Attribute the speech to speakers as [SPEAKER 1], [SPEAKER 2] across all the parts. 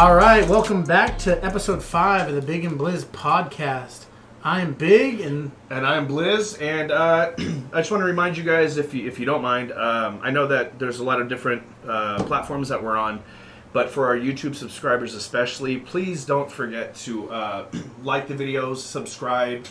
[SPEAKER 1] All right, welcome back to episode 5 of the Big and Blizz podcast. I am Big and
[SPEAKER 2] I am Blizz, and I just want to remind you guys, if you don't mind, I know that there's a lot of different platforms that we're on, but for our YouTube subscribers especially, please don't forget to like the videos, subscribe,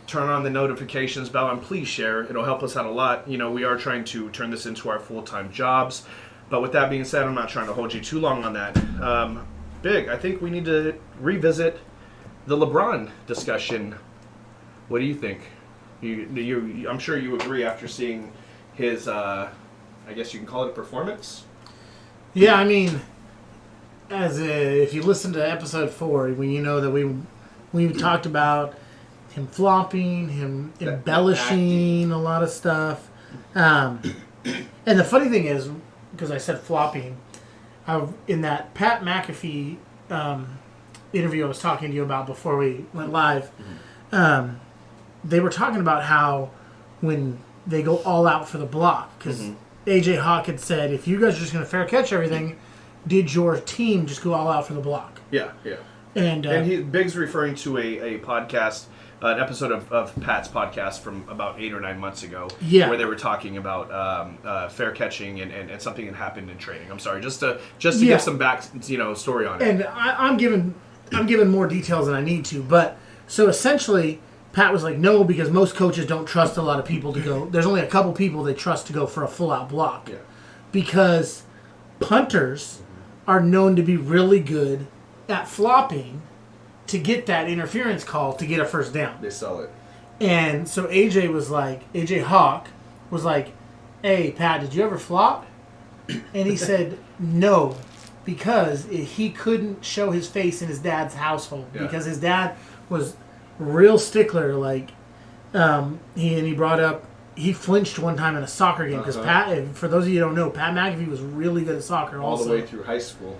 [SPEAKER 2] turn on the notifications bell, and please share. It'll help us out a lot. You know, we are trying to turn this into our full-time jobs, but with that being said, I'm not trying to hold you too long on that. Big, I think we need to revisit the Lebron discussion. What do you think? I'm sure you agree after seeing his, I guess you can call it a performance?
[SPEAKER 1] yeah, I mean, if you listen to episode 4, you know that we talked about him flopping, him embellishing a lot of stuff. And the funny thing is, because I said flopping, in that Pat McAfee interview I was talking to you about before we went live, they were talking about how when they go all out for the block, because AJ Hawk had said, if you guys are just going to fair catch everything, did your team just go all out for the block?
[SPEAKER 2] Yeah. And Big's referring to a podcast, an episode of Pat's podcast from about 8 or 9 months ago, where they were talking about fair catching and something that happened in training. I'm sorry, just to give some back, story on it.
[SPEAKER 1] And I'm giving more details than I need to, but so essentially, Pat was like, no, because most coaches don't trust a lot of people to go. There's only a couple people they trust to go for a full-out block, because punters are known to be really good at flopping to get that interference call to get a first down.
[SPEAKER 2] They sell it.
[SPEAKER 1] And so AJ Hawk was like, hey, Pat, did you ever flop? And he said, no, because he couldn't show his face in his dad's household, because his dad was real stickler. Like, he brought up, he flinched one time in a soccer game, because Pat, for those of you who don't know, Pat McAfee was really good at soccer
[SPEAKER 2] all the way through high school.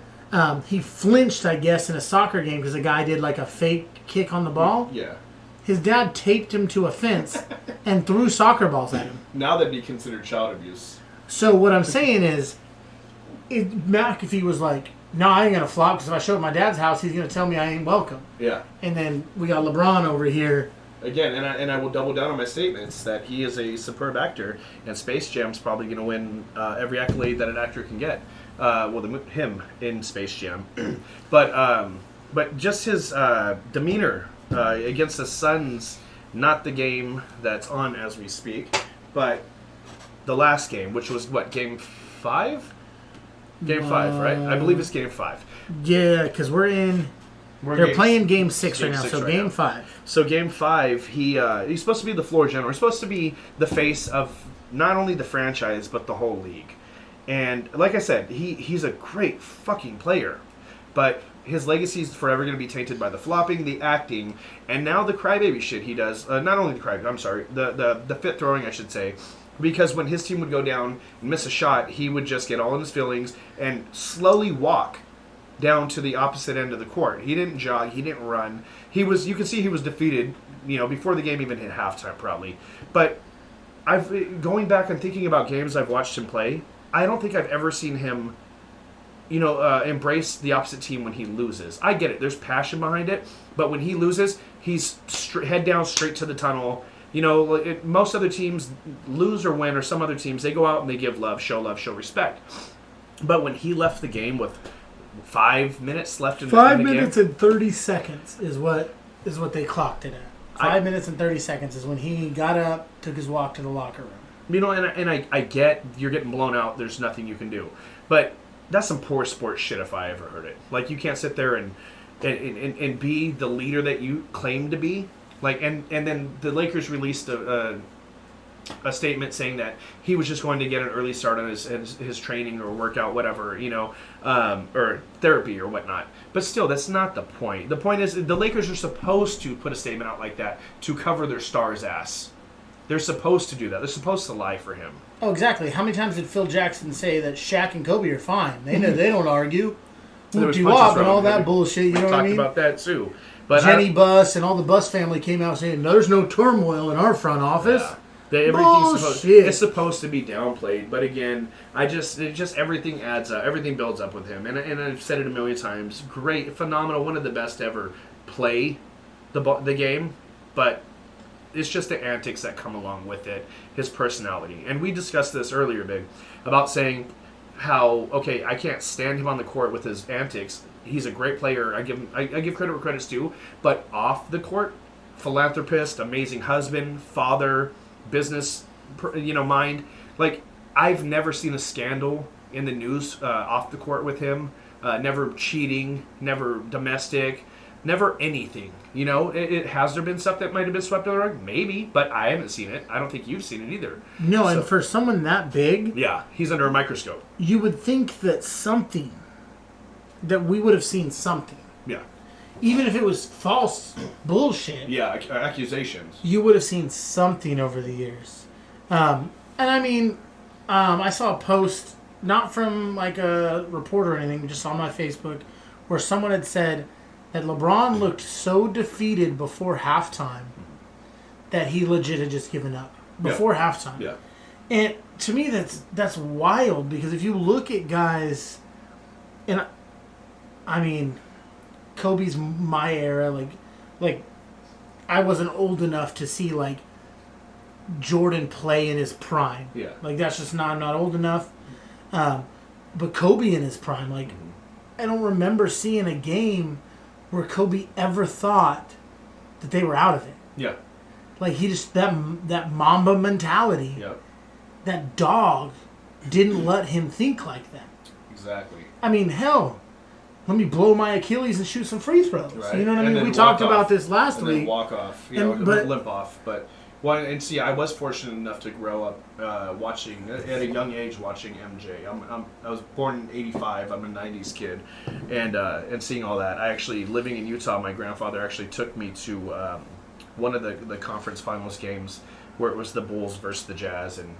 [SPEAKER 1] He flinched, I guess, in a soccer game because a guy did like a fake kick on the ball.
[SPEAKER 2] Yeah.
[SPEAKER 1] His dad taped him to a fence and threw soccer balls at him.
[SPEAKER 2] Now that'd be considered child abuse.
[SPEAKER 1] So what I'm saying is, McAfee was like, no, I ain't going to flop, because if I show up at my dad's house, he's going to tell me I ain't welcome.
[SPEAKER 2] Yeah.
[SPEAKER 1] And then we got LeBron over here.
[SPEAKER 2] Again, and I will double down on my statements that he is a superb actor, and Space Jam's probably going to win every accolade that an actor can get. Him in Space Jam. But just his demeanor against the Suns, not the game that's on as we speak, but the last game, which was, what, Game 5? Game 5, right? I believe it's Game 5.
[SPEAKER 1] Yeah, because they're playing Game 6 right now, so Game 5.
[SPEAKER 2] So Game 5, he's supposed to be the floor general. He's supposed to be the face of not only the franchise, but the whole league. And like I said, he's a great fucking player. But his legacy is forever going to be tainted by the flopping, the acting, and now the crybaby shit he does. Not only the crybaby, I'm sorry, the fit throwing, I should say. Because when his team would go down and miss a shot, he would just get all in his feelings and slowly walk down to the opposite end of the court. He didn't jog, he didn't run. You could see he was defeated, before the game even hit halftime probably. But going back and thinking about games I've watched him play, I don't think I've ever seen him, embrace the opposite team when he loses. I get it. There's passion behind it. But when he loses, he's head down straight to the tunnel. Most other teams lose or win, or some other teams, they go out and they give love, show respect. But when he left the game with 5 minutes left in the game.
[SPEAKER 1] 5 minutes and 30 seconds is what they clocked it at. 5 minutes and 30 seconds is when he got up, took his walk to the locker room.
[SPEAKER 2] And I get you're getting blown out. There's nothing you can do, but that's some poor sports shit if I ever heard it. Like, you can't sit there and be the leader that you claim to be. Like, and then the Lakers released a statement saying that he was just going to get an early start on his training or workout, whatever, or therapy or whatnot. But still, that's not the point. The point is the Lakers are supposed to put a statement out like that to cover their star's ass. They're supposed to do that. They're supposed to lie for him.
[SPEAKER 1] Oh, exactly. How many times did Phil Jackson say that Shaq and Kobe are fine? They don't argue. Whoop-de-wop and all that bullshit, you know what I mean?
[SPEAKER 2] We talked about that, too. But
[SPEAKER 1] Jenny Buss and all the Buss family came out saying, there's no turmoil in our front office.
[SPEAKER 2] Yeah. It's supposed to be downplayed, but again, everything adds up, everything builds up with him, and I've said it a million times. Great, phenomenal, one of the best to ever play the game, but it's just the antics that come along with it, his personality, and we discussed this earlier, Big, about saying how I can't stand him on the court with his antics. He's a great player. I give credit where credit's due, but off the court, philanthropist, amazing husband, father, business, mind. Like, I've never seen a scandal in the news off the court with him. Never cheating, never domestic, never anything. Has there been stuff that might have been swept under the rug? Maybe, but I haven't seen it. I don't think you've seen it either.
[SPEAKER 1] No, and for someone that big,
[SPEAKER 2] yeah, he's under a microscope.
[SPEAKER 1] You would think that we would have seen something.
[SPEAKER 2] Yeah.
[SPEAKER 1] Even if it was false bullshit.
[SPEAKER 2] Yeah, accusations.
[SPEAKER 1] You would have seen something over the years. And I mean, I saw a post, not from like a reporter or anything, just on my Facebook, where someone had said that LeBron looked so defeated before halftime that he legit had just given up before halftime.
[SPEAKER 2] Yeah.
[SPEAKER 1] And to me, that's wild, because if you look at guys, and I mean, Kobe's my era, like I wasn't old enough to see like Jordan play in his prime.
[SPEAKER 2] Yeah.
[SPEAKER 1] Like, that's just I'm not old enough. But Kobe in his prime, like, I don't remember seeing a game where Kobe ever thought that they were out of it.
[SPEAKER 2] Yeah.
[SPEAKER 1] Like, he just, that Mamba mentality, that dog didn't let him think like that.
[SPEAKER 2] Exactly.
[SPEAKER 1] I mean, hell, let me blow my Achilles and shoot some free throws.
[SPEAKER 2] Right.
[SPEAKER 1] You know what I mean? We talked about this last week.
[SPEAKER 2] And walk off, limp off. But I was fortunate enough to grow up watching at a young age watching MJ. I was born in '85. I'm a '90s kid, and seeing all that. I actually, living in Utah, my grandfather actually took me to one of the conference finals games where it was the Bulls versus the Jazz, and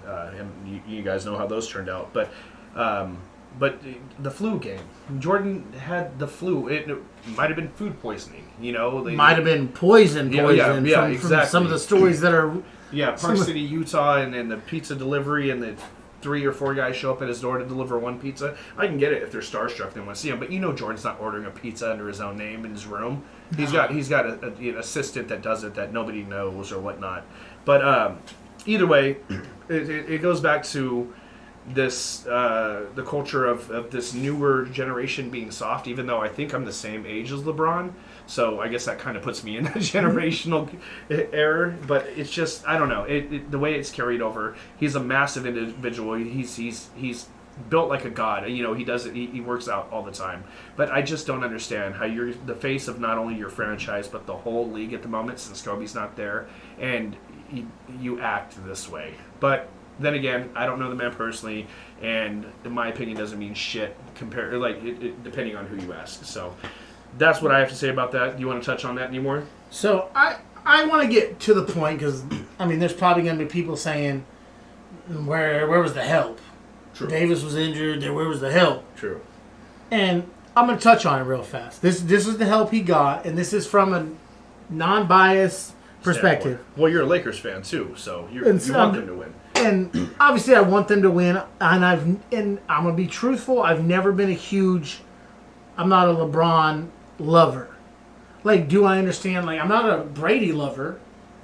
[SPEAKER 2] you guys know how those turned out. But the flu game, Jordan had the flu. It might have been food poisoning. Might have
[SPEAKER 1] been poison.
[SPEAKER 2] Yeah, exactly.
[SPEAKER 1] From some of the stories that are.
[SPEAKER 2] Yeah, Park City, Utah, and the pizza delivery, and the 3 or 4 guys show up at his door to deliver one pizza. I can get it if they're starstruck, they want to see him. But Jordan's not ordering a pizza under his own name in his room. He's got an assistant that does it that nobody knows or whatnot. But either way, it goes back to this the culture of this newer generation being soft. Even though I think I'm the same age as LeBron. So I guess that kind of puts me in a generational error, but it's just, I don't know, the way it's carried over. He's a massive individual. He's built like a god. He does it. He works out all the time. But I just don't understand how you're the face of not only your franchise but the whole league at the moment, since Kobe's not there, and you act this way. But then again, I don't know the man personally, and in my opinion, doesn't mean shit depending on who you ask. So. That's what I have to say about that. Do you want to touch on that anymore?
[SPEAKER 1] So I want to get to the point, because there's probably going to be people saying, where was the help?
[SPEAKER 2] True.
[SPEAKER 1] Davis was injured. Where was the help?
[SPEAKER 2] True.
[SPEAKER 1] And I'm going to touch on it real fast. This is the help he got, and this is from a non-biased perspective.
[SPEAKER 2] Well, you're a Lakers fan too, so you want them to win. And
[SPEAKER 1] obviously, I want them to win. And I'm going to be truthful. I've never been I'm not a LeBron lover. Like, do I understand? Like, I'm not a Brady lover,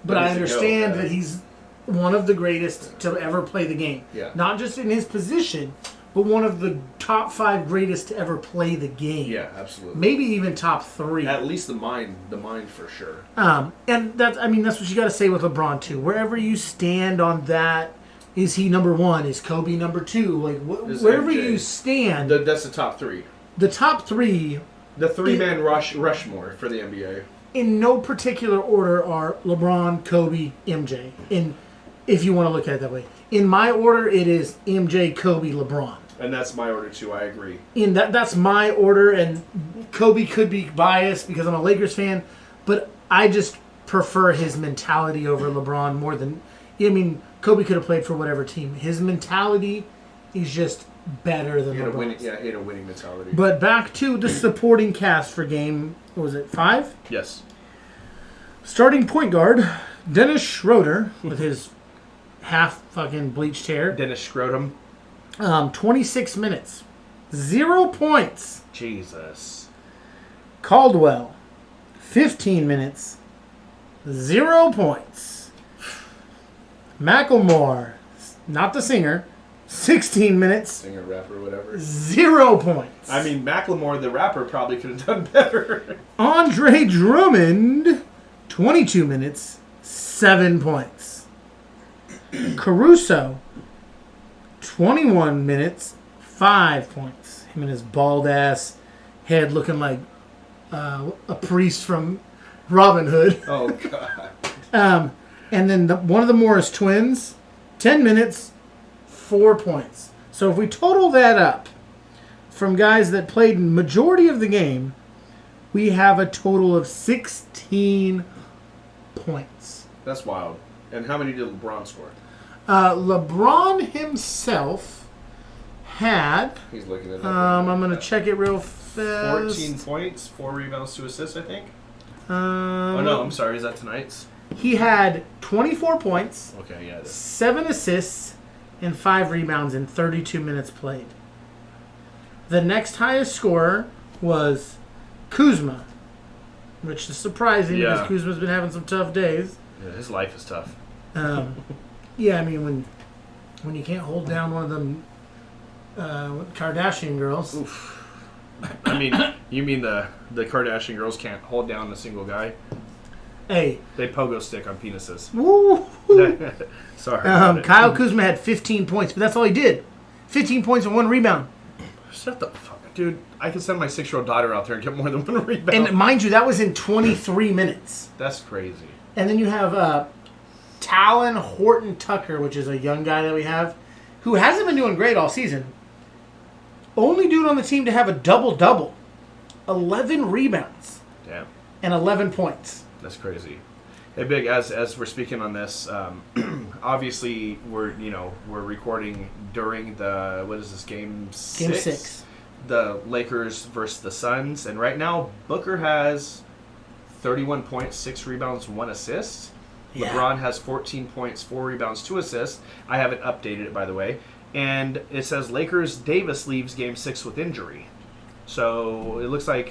[SPEAKER 1] but I understand that he's one of the greatest to ever play the game.
[SPEAKER 2] Yeah.
[SPEAKER 1] Not just in his position, but one of the top 5 greatest to ever play the game.
[SPEAKER 2] Yeah, absolutely.
[SPEAKER 1] Maybe even top 3.
[SPEAKER 2] At least the mind for sure.
[SPEAKER 1] And that's what you got to say with LeBron too. Wherever you stand on that, is he number 1? Is Kobe number 2? Like, wherever you stand,
[SPEAKER 2] that's the top 3.
[SPEAKER 1] The top 3.
[SPEAKER 2] The 3-man Rushmore for the NBA.
[SPEAKER 1] In no particular order are LeBron, Kobe, MJ. If you want to look at it that way. In my order, it is MJ, Kobe, LeBron.
[SPEAKER 2] And that's my order too, I agree.
[SPEAKER 1] That's my order, and Kobe could be biased because I'm a Lakers fan, but I just prefer his mentality over LeBron more than... Kobe could have played for whatever team. His mentality is just... better than LeBron.
[SPEAKER 2] He had a winning mentality.
[SPEAKER 1] But back to the supporting cast for game, what was it, 5?
[SPEAKER 2] Yes.
[SPEAKER 1] Starting point guard, Dennis Schroeder, with his half fucking bleached hair.
[SPEAKER 2] Dennis Scrotum.
[SPEAKER 1] 26 minutes. 0 points.
[SPEAKER 2] Jesus.
[SPEAKER 1] Caldwell, 15 minutes. 0 points. Macklemore, not the singer, 16 minutes.
[SPEAKER 2] Singer, rapper, whatever.
[SPEAKER 1] 0 points.
[SPEAKER 2] I mean, Macklemore, the rapper, probably could have done better.
[SPEAKER 1] Andre Drummond, 22 minutes, 7 points. Caruso, 21 minutes, 5 points. Him and his bald ass head looking like a priest from Robin Hood.
[SPEAKER 2] Oh, God.
[SPEAKER 1] And then one of the Morris twins, 10 minutes, 4 points. So if we total that up from guys that played majority of the game, we have a total of 16 points.
[SPEAKER 2] That's wild. And how many did LeBron score?
[SPEAKER 1] LeBron himself had...
[SPEAKER 2] He's looking at it.
[SPEAKER 1] I'm going to check it real fast.
[SPEAKER 2] 14 points, 4 rebounds, 2 assists, I think.
[SPEAKER 1] Oh,
[SPEAKER 2] no, I'm sorry. Is that tonight's?
[SPEAKER 1] He had 24 points,
[SPEAKER 2] Okay, yeah.
[SPEAKER 1] 7 assists, and 5 rebounds in 32 minutes played. The next highest scorer was Kuzma, which is surprising because Kuzma's been having some tough days.
[SPEAKER 2] Yeah, his life is tough.
[SPEAKER 1] Yeah, I mean, when you can't hold down one of them Kardashian girls.
[SPEAKER 2] Oof. I mean, you mean the Kardashian girls can't hold down a single guy?
[SPEAKER 1] Hey.
[SPEAKER 2] They pogo stick on penises.
[SPEAKER 1] Woo!
[SPEAKER 2] Sorry.
[SPEAKER 1] Kyle Kuzma had 15 points, but that's all he did. 15 points and 1 rebound.
[SPEAKER 2] Shut the fuck up. Dude, I can send my 6-year-old daughter out there and get more than 1 rebound.
[SPEAKER 1] And mind you, that was in 23 minutes.
[SPEAKER 2] That's crazy.
[SPEAKER 1] And then you have Talon Horton Tucker, which is a young guy that we have, who hasn't been doing great all season. Only dude on the team to have a double-double. 11 rebounds.
[SPEAKER 2] Damn.
[SPEAKER 1] And 11 points.
[SPEAKER 2] That's crazy. Hey, Big, as we're speaking on this, obviously we're recording during the, what is this, game 6?
[SPEAKER 1] Game 6.
[SPEAKER 2] The Lakers versus the Suns. And right now, Booker has 31 points, 6 rebounds, 1 assist.
[SPEAKER 1] Yeah.
[SPEAKER 2] LeBron has 14 points, 4 rebounds, 2 assists. I haven't updated it, by the way. And it says Lakers Davis leaves game 6 with injury. So it looks like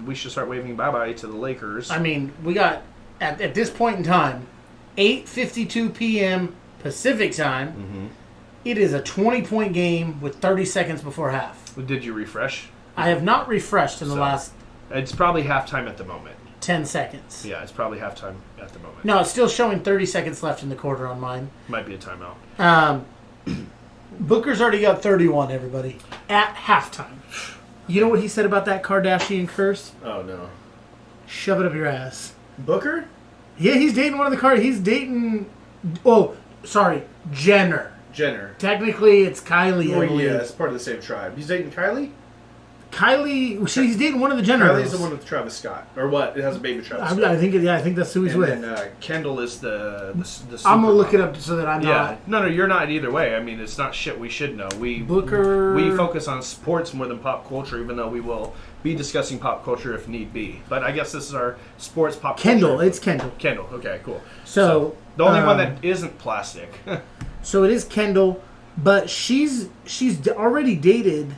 [SPEAKER 2] we should start waving bye-bye to the Lakers.
[SPEAKER 1] I mean, we got, at this point in time, 8:52 p.m. Pacific time.
[SPEAKER 2] Mm-hmm.
[SPEAKER 1] It is a 20-point game with 30 seconds before half.
[SPEAKER 2] Did you refresh?
[SPEAKER 1] I have not refreshed in the last...
[SPEAKER 2] It's probably halftime at the moment.
[SPEAKER 1] 10 seconds.
[SPEAKER 2] Yeah, it's probably halftime at the moment.
[SPEAKER 1] No, it's still showing 30 seconds left in the quarter on mine.
[SPEAKER 2] Might be a timeout.
[SPEAKER 1] Booker's already got 31, everybody. At halftime. You know what he said about that Kardashian curse?
[SPEAKER 2] Oh, no.
[SPEAKER 1] Shove it up your ass.
[SPEAKER 2] Booker?
[SPEAKER 1] Yeah, he's dating one of the He's dating... Oh, sorry. Jenner. Technically, it's Kylie, I believe.
[SPEAKER 2] Yeah, it's part of the same tribe. He's dating Kylie?
[SPEAKER 1] He's dating one of the Jenner
[SPEAKER 2] Kylie's
[SPEAKER 1] girls.
[SPEAKER 2] the one with Travis Scott. Or what? It has a baby with Travis Scott.
[SPEAKER 1] I think that's who he's with.
[SPEAKER 2] And then Kendall is the
[SPEAKER 1] I'm going to look it up so that I'm not...
[SPEAKER 2] Yeah. No, you're not either way. I mean, it's not shit we should know.
[SPEAKER 1] Booker...
[SPEAKER 2] We focus on sports more than pop culture, even though we will be discussing pop culture if need be. But I guess this is our sports pop
[SPEAKER 1] Kendall.
[SPEAKER 2] culture.
[SPEAKER 1] It's Kendall.
[SPEAKER 2] Kendall. Okay, cool.
[SPEAKER 1] So
[SPEAKER 2] the only one that isn't plastic.
[SPEAKER 1] So it is Kendall, but she's already dated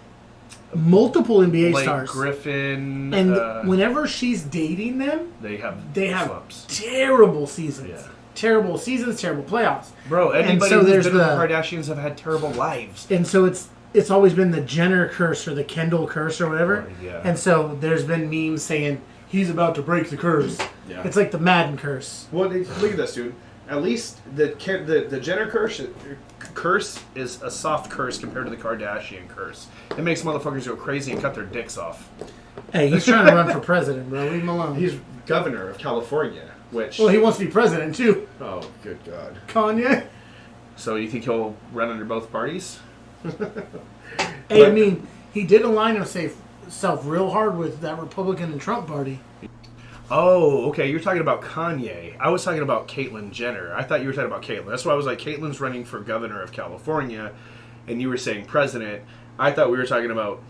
[SPEAKER 1] multiple NBA
[SPEAKER 2] Blake
[SPEAKER 1] stars.
[SPEAKER 2] Griffin.
[SPEAKER 1] And whenever she's dating them,
[SPEAKER 2] they have slumps.
[SPEAKER 1] Terrible seasons.
[SPEAKER 2] Yeah.
[SPEAKER 1] Terrible seasons, terrible playoffs.
[SPEAKER 2] Bro, anybody
[SPEAKER 1] so
[SPEAKER 2] who's been with the Kardashians have had terrible lives.
[SPEAKER 1] And so it's always been the Jenner curse or the Kendall curse or whatever.
[SPEAKER 2] Oh, yeah.
[SPEAKER 1] And so there's been memes saying he's about to break the curse.
[SPEAKER 2] Yeah.
[SPEAKER 1] It's like the Madden curse.
[SPEAKER 2] Well, look at this, dude. At least the Jenner curse is a soft curse compared to the Kardashian curse. It makes motherfuckers go crazy and cut their dicks off.
[SPEAKER 1] Hey, he's trying to run for president, bro. Leave him alone.
[SPEAKER 2] He's governor of California, which...
[SPEAKER 1] Well, he wants to be president, too.
[SPEAKER 2] Oh, good God.
[SPEAKER 1] Kanye.
[SPEAKER 2] So you think he'll run under both parties?
[SPEAKER 1] Hey, I mean, he did align himself real hard with that Republican and Trump party.
[SPEAKER 2] Oh, okay. You're talking about Kanye. I was talking about Caitlyn Jenner. I thought you were talking about Caitlyn. That's why I was like, Caitlyn's running for governor of California, and you were saying president. I thought we were talking about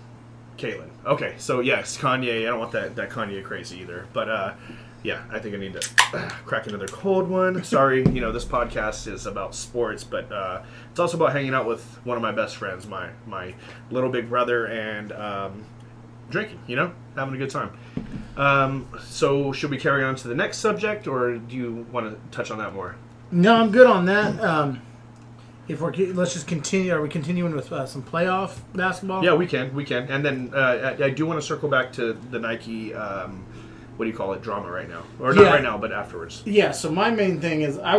[SPEAKER 2] Caitlyn. Okay, so yes, Kanye. I don't want that Kanye crazy either. But Yeah, I think I need to crack another cold one. Sorry, this podcast is about sports, but it's also about hanging out with one of my best friends, my little big brother, and drinking, having a good time. So should we carry on to the next subject, or do you want to touch on that more?
[SPEAKER 1] No, I'm good on that. Let's just continue. Are we continuing with some playoff basketball?
[SPEAKER 2] Yeah, we can, and then I do want to circle back to the Nike. What do you call it? Drama right now, or not right now, but afterwards.
[SPEAKER 1] Yeah. So my main thing is I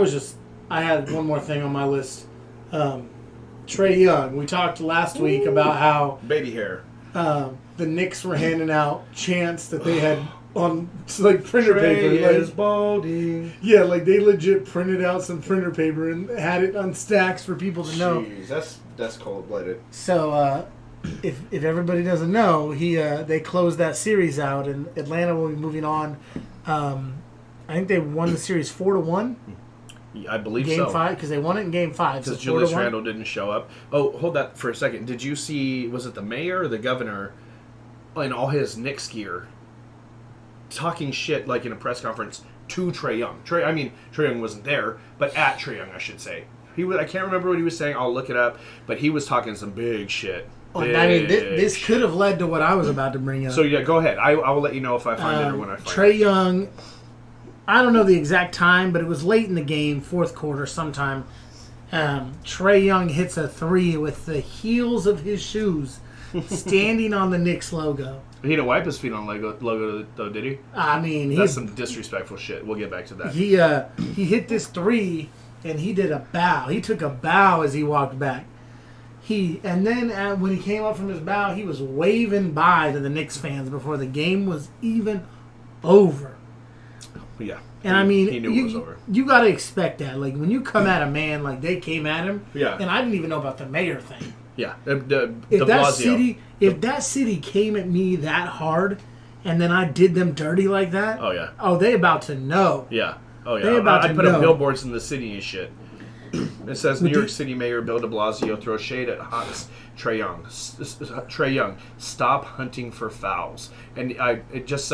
[SPEAKER 1] had one more thing on my list. Trae Young. We talked last week about how
[SPEAKER 2] baby hair.
[SPEAKER 1] The Knicks were handing out chants that they had on printer paper.
[SPEAKER 2] Is balding.
[SPEAKER 1] Yeah, they legit printed out some printer paper and had it on stacks for people to know.
[SPEAKER 2] Jeez, that's cold-blooded.
[SPEAKER 1] So if everybody doesn't know, they closed that series out, and Atlanta will be moving on. I think they won the series 4-1.
[SPEAKER 2] I believe
[SPEAKER 1] Game
[SPEAKER 2] so.
[SPEAKER 1] Game 5, because they won it in Game 5.
[SPEAKER 2] Because Julius Randle didn't show up. Oh, hold that for a second. Did you see, was it the mayor or the governor in all his Knicks gear talking shit in a press conference to Trae Young? Trae Young wasn't there, but at Trae Young, I should say. I can't remember what he was saying. I'll look it up. But he was talking some big shit.
[SPEAKER 1] This could have led to what I was about to bring up.
[SPEAKER 2] So, yeah, go ahaad. I will let you know if I find it or when I find it.
[SPEAKER 1] Trae Young, I don't know the exact time, but it was late in the game, fourth quarter sometime. Trae Young hits a three with the heels of his shoes standing on the Knicks logo.
[SPEAKER 2] He didn't wipe his feet on logo though, did he? That's some disrespectful shit. We'll get back to that.
[SPEAKER 1] He hit this three, and he did a bow. He took a bow as he walked back. And then when he came up from his bow, he was waving bye to the Knicks fans before the game was even over.
[SPEAKER 2] Yeah.
[SPEAKER 1] And
[SPEAKER 2] he knew it was over.
[SPEAKER 1] You got to expect that. When you come at a man like they came at him,
[SPEAKER 2] yeah.
[SPEAKER 1] And I didn't even know about the mayor thing.
[SPEAKER 2] Yeah.
[SPEAKER 1] If that city came at me that hard, and then I did them dirty like that,
[SPEAKER 2] oh yeah.
[SPEAKER 1] Oh, they about to know.
[SPEAKER 2] Yeah. Oh yeah. I put up billboards in the city and shit. It says New York City Mayor Bill de Blasio throws shade at Hawks Trae Young. Trae Young, stop hunting for fouls. And it just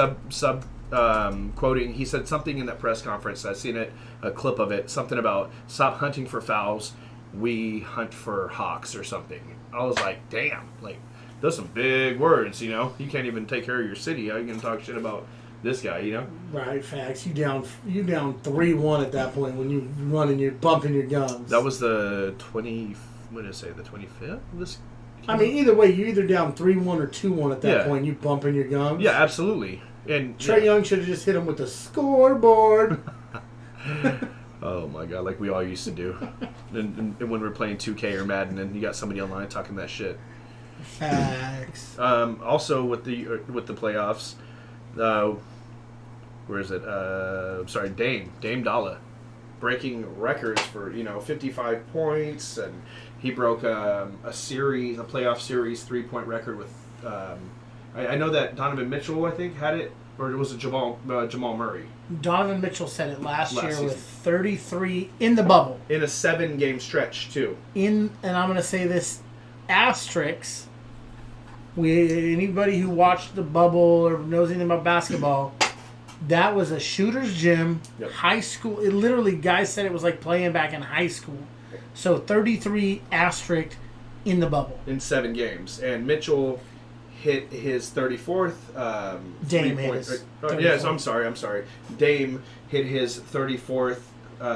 [SPEAKER 2] quoting, he said something in that press conference. I've seen a clip of it. Something about stop hunting for fouls. We hunt for Hawks or something. I was like, damn, those are some big words. You can't even take care of your city. How are you gonna talk shit about this guy?
[SPEAKER 1] Right, facts. You down 3-1 at that point when you running, you're bumping your gums.
[SPEAKER 2] That was the 20. What did it say? The 25th. This.
[SPEAKER 1] Either way, you're either down 3-1 or 2-1 at that point. You bumping your gums.
[SPEAKER 2] Yeah, absolutely. And
[SPEAKER 1] Trae Young should have just hit him with the scoreboard.
[SPEAKER 2] Oh my god, like we all used to do. and when we're playing 2K or Madden, and you got somebody online talking that shit.
[SPEAKER 1] Facts.
[SPEAKER 2] Also with the playoffs, where is it? Dame Dalla, breaking records for 55 points, and he broke a playoff series 3-point record with. I know that Donovan Mitchell, I think, had it, or was it Jamal Murray?
[SPEAKER 1] Donovan Mitchell said it last year with 33 in the bubble.
[SPEAKER 2] In a 7-game stretch, too.
[SPEAKER 1] And I'm going to say this, asterisks, anybody who watched the bubble or knows anything about basketball, that was a shooter's gym, high school. It literally, guys said it was like playing back in high school. So 33 asterisk in the bubble.
[SPEAKER 2] In 7 games. And Mitchell hit his 34th
[SPEAKER 1] Dame hit his 34th.
[SPEAKER 2] Yes, I'm sorry. Dame hit his 34th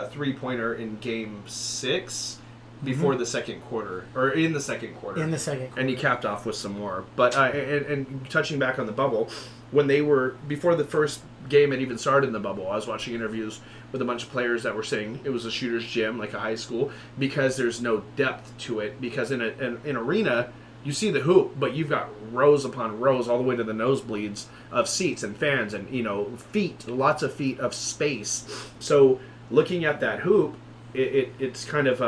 [SPEAKER 2] three-pointer in Game 6 before the second quarter, or in the second quarter. And he capped off with some more. But and touching back on the bubble, when they were before the first game had even started in the bubble, I was watching interviews with a bunch of players that were saying it was a shooter's gym, like a high school, because there's no depth to it. Because in an arena, you see the hoop, but you've got rows upon rows all the way to the nosebleeds of seats and fans and, lots of feet of space. So looking at that hoop, it's kind of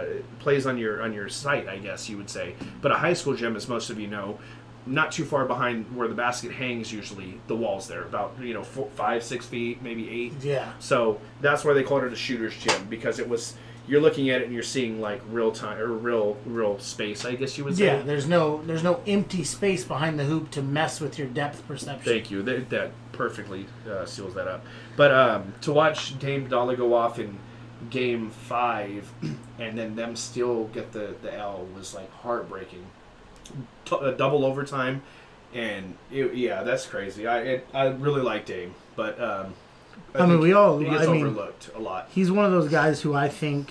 [SPEAKER 2] it plays on your sight, I guess you would say. But a high school gym, as most of you know, not too far behind where the basket hangs usually, the wall's there, about 5-6 feet, maybe 8.
[SPEAKER 1] Yeah.
[SPEAKER 2] So that's why they called it a shooter's gym, because it was... You're looking at it and you're seeing like real time or real space, I guess you would say.
[SPEAKER 1] Yeah, there's no empty space behind the hoop to mess with your depth perception.
[SPEAKER 2] Thank you. That perfectly seals that up. But to watch Dame Dollar go off in Game 5 and then them still get the L was like heartbreaking. Double overtime, and that's crazy. I really like Dame, but
[SPEAKER 1] I mean,
[SPEAKER 2] he gets overlooked a lot.
[SPEAKER 1] He's one of those guys who I think,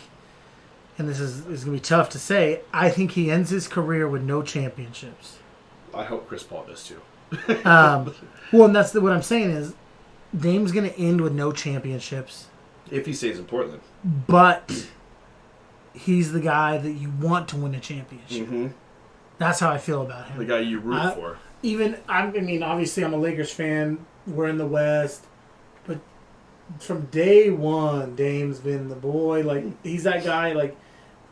[SPEAKER 1] and this is going to be tough to say, I think he ends his career with no championships.
[SPEAKER 2] I hope Chris Paul does too.
[SPEAKER 1] Well, and that's what I'm saying is, Dame's going to end with no championships.
[SPEAKER 2] If he stays in Portland.
[SPEAKER 1] But he's the guy that you want to win a championship.
[SPEAKER 2] Mm-hmm.
[SPEAKER 1] That's how I feel about him.
[SPEAKER 2] The guy you root for.
[SPEAKER 1] I mean, obviously I'm a Lakers fan. We're in the West. But from day one, Dame's been the boy. Like, he's that guy, like,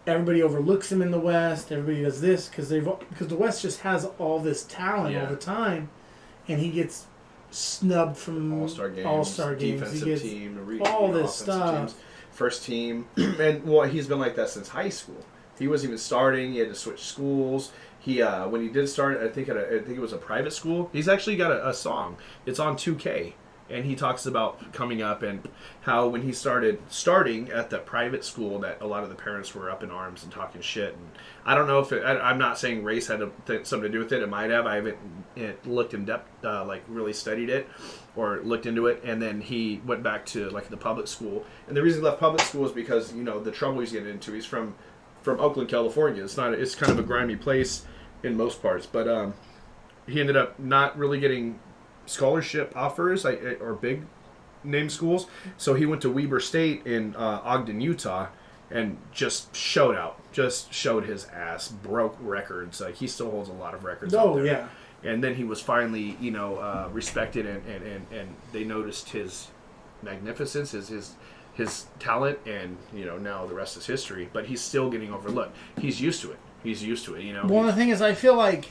[SPEAKER 1] everybody overlooks him in the West. Everybody does this because the West just has all this talent all the time. And he gets snubbed from All-Star games.
[SPEAKER 2] Defensive team.
[SPEAKER 1] All this stuff.
[SPEAKER 2] Teams, first team. And, well, he's been like that since high school. He wasn't even starting. He had to switch schools. He when he did start, I think it was a private school. He's actually got a song. It's on 2K, and he talks about coming up and how when he starting at the private school that a lot of the parents were up in arms and talking shit. And I don't know if I'm not saying race had something to do with it. It might have. I haven't looked in depth, like really studied it or looked into it. And then he went back to like the public school. And the reason he left public school is because the trouble he's getting into. He's from Oakland, California. It's kind of a grimy place in most parts, but he ended up not really getting scholarship offers or big name schools. So he went to Weber State in Ogden, Utah, and just showed his ass, broke records. Like, he still holds a lot of records.
[SPEAKER 1] Oh yeah.
[SPEAKER 2] And then he was finally respected, and they noticed his magnificence, his talent, and now the rest is history. But he's still getting overlooked. He's used to it. Well,
[SPEAKER 1] the thing is, I feel like,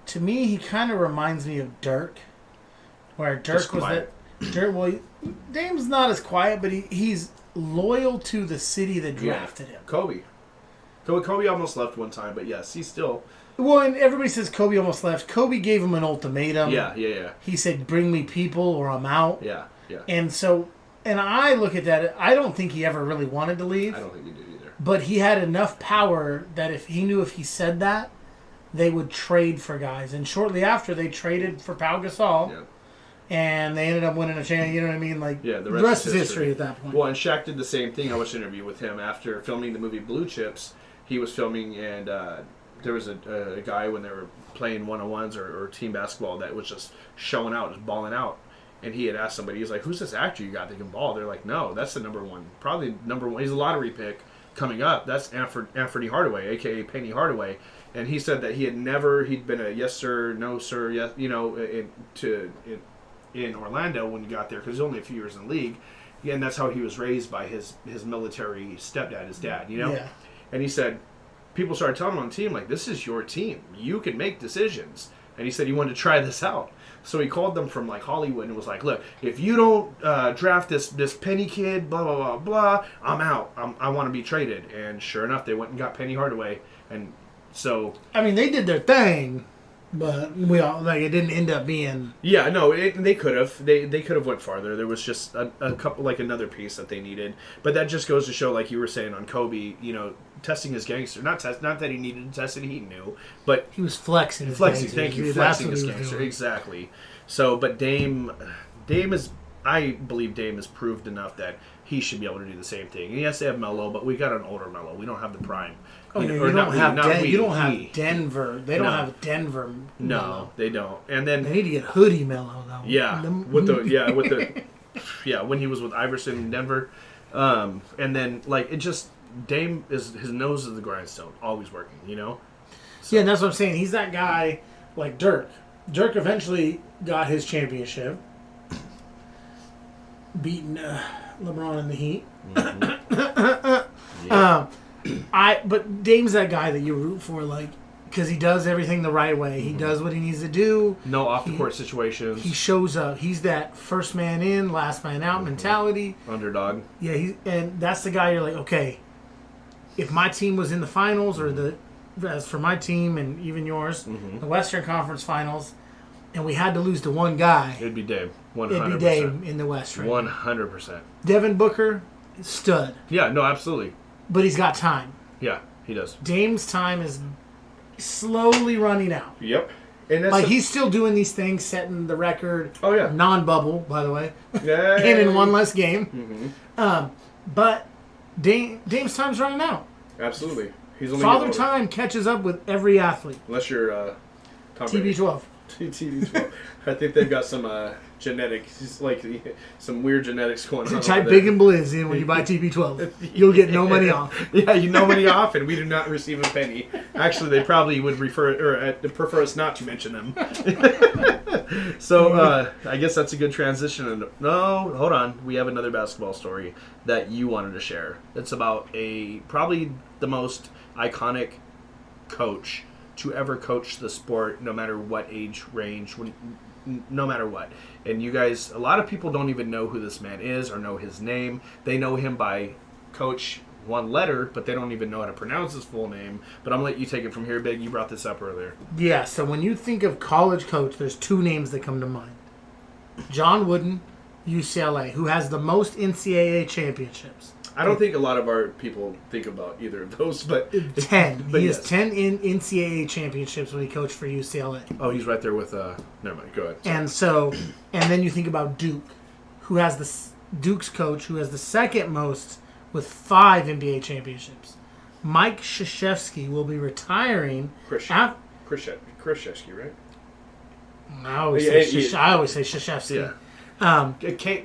[SPEAKER 1] to me, he kind of reminds me of Dirk, where Dirk was that. Well, Dame's not as quiet, but he's loyal to the city that drafted him.
[SPEAKER 2] Kobe almost left one time, but yes, he's still.
[SPEAKER 1] Well, and everybody says Kobe almost left. Kobe gave him an ultimatum.
[SPEAKER 2] Yeah.
[SPEAKER 1] He said, "Bring me people, or I'm out."
[SPEAKER 2] Yeah.
[SPEAKER 1] And so, and I look at that. I don't think he ever really wanted to leave.
[SPEAKER 2] I don't think he did either.
[SPEAKER 1] But he had enough power that if he said that, they would trade for guys. And shortly after, they traded for Pau Gasol. Yeah. And they ended up winning a championship. You know what I mean? Like,
[SPEAKER 2] yeah,
[SPEAKER 1] the rest is history at that point.
[SPEAKER 2] Well, and Shaq did the same thing. I watched an interview with him after filming the movie Blue Chips. He was filming, and there was a guy when they were playing one-on-ones or team basketball that was just showing out, just balling out. And he had asked somebody, he's like, "Who's this actor you got that can ball?" They're like, "No, that's the number one. Probably number one. He's a lottery pick coming up. That's Anthony Hardaway, a.k.a. Penny Hardaway." And he said that he'd been a yes sir, no sir, yes, in Orlando when he got there, because he's only a few years in the league. Yeah, and that's how he was raised by his military stepdad, his dad, Yeah. And he said, people started telling him on the team, like, "This is your team. You can make decisions." And he said he wanted to try this out. So he called them from, like, Hollywood and was like, "Look, if you don't draft this Penny kid, blah, blah, blah, blah, I'm out. I want to be traded." And sure enough, they went and got Penny Hardaway. And so...
[SPEAKER 1] I mean, they did their thing, but it didn't end up being...
[SPEAKER 2] Yeah, no, they could have. They could have went farther. There was just a couple, like, another piece that they needed. But that just goes to show, like you were saying on Kobe, testing his gangster. Not that he needed to test it, he knew, but
[SPEAKER 1] he was flexing his
[SPEAKER 2] gangster.
[SPEAKER 1] Thank
[SPEAKER 2] you, flexing his gangster. Exactly. So, but Dame is, I believe Dame has proved enough that he should be able to do the same thing. And yes, they have Melo, but we got an older Melo. We don't have the prime.
[SPEAKER 1] You don't have Denver. They don't have Denver.
[SPEAKER 2] No,
[SPEAKER 1] Melo.
[SPEAKER 2] They don't. And then
[SPEAKER 1] they need to get Hoodie Melo though.
[SPEAKER 2] Yeah, when he was with Iverson in Denver, and then like it just. Dame his nose is the grindstone, always working, So.
[SPEAKER 1] Yeah, and that's what I'm saying. He's that guy like Dirk. Dirk eventually got his championship, beating LeBron in the Heat. Mm-hmm. But Dame's that guy that you root for, like, because he does everything the right way. He does what he needs to do.
[SPEAKER 2] No off-the-court situations.
[SPEAKER 1] He shows up. He's that first man in, last man out mentality.
[SPEAKER 2] Underdog.
[SPEAKER 1] Yeah, and that's the guy you're like, okay, if my team was in the finals, or as for my team and even yours, the Western Conference Finals, and we had to lose to one guy,
[SPEAKER 2] It'd be Dame. 100%.
[SPEAKER 1] it'd be Dame in the West right now.
[SPEAKER 2] 100%.
[SPEAKER 1] Devin Booker, stud.
[SPEAKER 2] Yeah, no, absolutely.
[SPEAKER 1] But he's got time.
[SPEAKER 2] Yeah, he does.
[SPEAKER 1] Dame's time is slowly running out.
[SPEAKER 2] Yep. And that's
[SPEAKER 1] Like, he's still doing these things, setting the record.
[SPEAKER 2] Oh, yeah.
[SPEAKER 1] Non-bubble, by the way.
[SPEAKER 2] Yeah.
[SPEAKER 1] And in one less game.
[SPEAKER 2] Mm-hmm.
[SPEAKER 1] But Dame's time's running out.
[SPEAKER 2] Absolutely. He's only
[SPEAKER 1] Father time catches up with every athlete.
[SPEAKER 2] Unless you're Tom Brady.
[SPEAKER 1] TB12.
[SPEAKER 2] TB12. I think they've got some genetics, like some weird genetics going on.
[SPEAKER 1] Type Big and Blizz in when you buy TB12. You'll get no money off.
[SPEAKER 2] Yeah, no money off, and we do not receive a penny. Actually, they probably would prefer us not to mention them. So I guess that's a good transition. No, hold on. We have another basketball story that you wanted to share. It's about probably the most iconic coach to ever coach the sport, no matter what age range, no matter what. And you guys, a lot of people don't even know who this man is or know his name. They know him by Coach one letter, but they don't even know how to pronounce his full name. But I'm going to let you take it from here, Big. You brought this up earlier.
[SPEAKER 1] Yeah, so when you think of college coach, there's two names that come to mind. John Wooden, UCLA, who has the most NCAA championships.
[SPEAKER 2] I don't think a lot of our people think about either of those, but
[SPEAKER 1] 10.
[SPEAKER 2] But
[SPEAKER 1] he
[SPEAKER 2] yes.
[SPEAKER 1] has 10 in NCAA championships when he coached for UCLA.
[SPEAKER 2] Oh, he's right there with. Never mind. Go ahead.
[SPEAKER 1] And then you think about Duke, who has Duke's coach, who has the second most with 5 NBA championships. Mike Krzyzewski will be retiring.
[SPEAKER 2] Krzyzewski, right?
[SPEAKER 1] I always say Krzyzewski.
[SPEAKER 2] Yeah.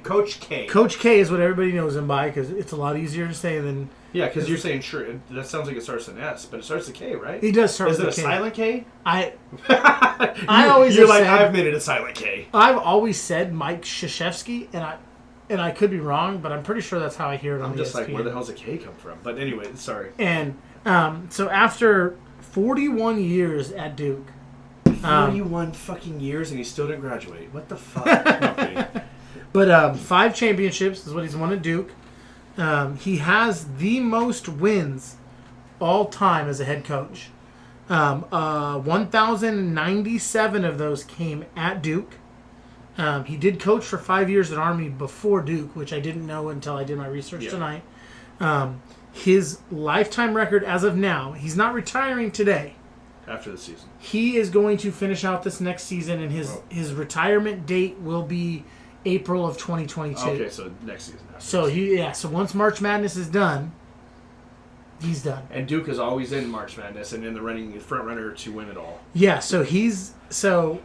[SPEAKER 2] Coach K.
[SPEAKER 1] Coach K is what everybody knows him by because it's a lot easier to say than...
[SPEAKER 2] Yeah, because you're saying, sure, that sounds like it starts with an S, but it starts with a K, right?
[SPEAKER 1] He does start with a K.
[SPEAKER 2] Is it a silent K?
[SPEAKER 1] I always
[SPEAKER 2] You're like,
[SPEAKER 1] said,
[SPEAKER 2] I've made it a silent K.
[SPEAKER 1] I've always said Mike Krzyzewski, and I could be wrong, but I'm pretty sure that's how I hear it on
[SPEAKER 2] I'm
[SPEAKER 1] the
[SPEAKER 2] just
[SPEAKER 1] ESPN.
[SPEAKER 2] like, where the hell's a K come from? But anyway, sorry.
[SPEAKER 1] And so after 41 years at Duke...
[SPEAKER 2] 41 fucking years and he still didn't graduate. What the fuck?
[SPEAKER 1] But 5 championships is what he's won at Duke. He has the most wins all time as a head coach. 1,097 of those came at Duke. He did coach for 5 years at Army before Duke, which I didn't know until I did my research tonight. His lifetime record as of now, he's not retiring today.
[SPEAKER 2] After the season.
[SPEAKER 1] He is going to finish out this next season, and his retirement date will be April of 2022.
[SPEAKER 2] Okay, so next season.
[SPEAKER 1] So so once March Madness is done, he's done.
[SPEAKER 2] And Duke is always in March Madness and in the front runner to win it all.
[SPEAKER 1] Yeah, so hold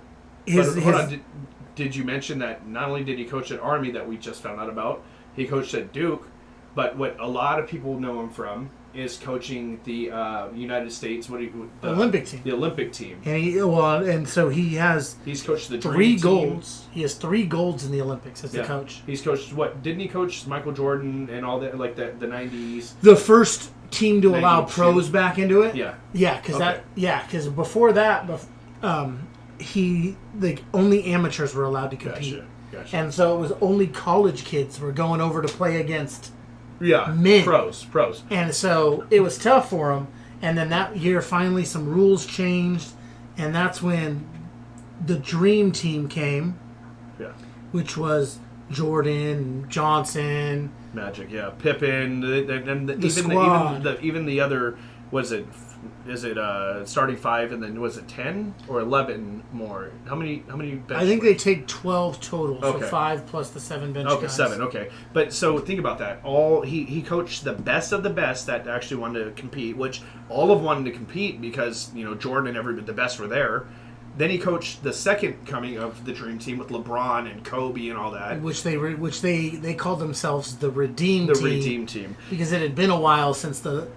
[SPEAKER 2] on, did you mention that not only did he coach at Army that we just found out about, he coached at Duke, but what a lot of people know him from is coaching the United States
[SPEAKER 1] Olympic team.
[SPEAKER 2] The Olympic team.
[SPEAKER 1] And so he's
[SPEAKER 2] coached the
[SPEAKER 1] 3
[SPEAKER 2] Dream
[SPEAKER 1] golds.
[SPEAKER 2] Team.
[SPEAKER 1] He has 3 golds in the Olympics as the coach.
[SPEAKER 2] He's coached didn't he coach Michael Jordan and all that, like the 90s?
[SPEAKER 1] The first team to allow
[SPEAKER 2] 92.
[SPEAKER 1] pros back into it.
[SPEAKER 2] Yeah.
[SPEAKER 1] Yeah, because before that, only amateurs were allowed to compete.
[SPEAKER 2] Gotcha.
[SPEAKER 1] And so it was only college kids were going over to play against
[SPEAKER 2] men. Pros.
[SPEAKER 1] And so it was tough for him. And then that year, finally, some rules changed. And that's when the Dream Team came.
[SPEAKER 2] Yeah.
[SPEAKER 1] Which was Jordan, Johnson.
[SPEAKER 2] Magic, yeah. Pippen. And
[SPEAKER 1] the squad.
[SPEAKER 2] Even the other, is it starting 5 and then was it 10 or 11 more? How many bench
[SPEAKER 1] I think they take 12 total,
[SPEAKER 2] okay.
[SPEAKER 1] So 5 plus the 7 bench guys.
[SPEAKER 2] Okay, 7, okay. But so think about that. He coached the best of the best that actually wanted to compete, which all of wanted to compete because, Jordan and the best were there. Then he coached the second coming of the Dream Team with LeBron and Kobe and all that.
[SPEAKER 1] Which they called themselves the Redeem Team.
[SPEAKER 2] The Redeem Team.
[SPEAKER 1] Because it had been a while since the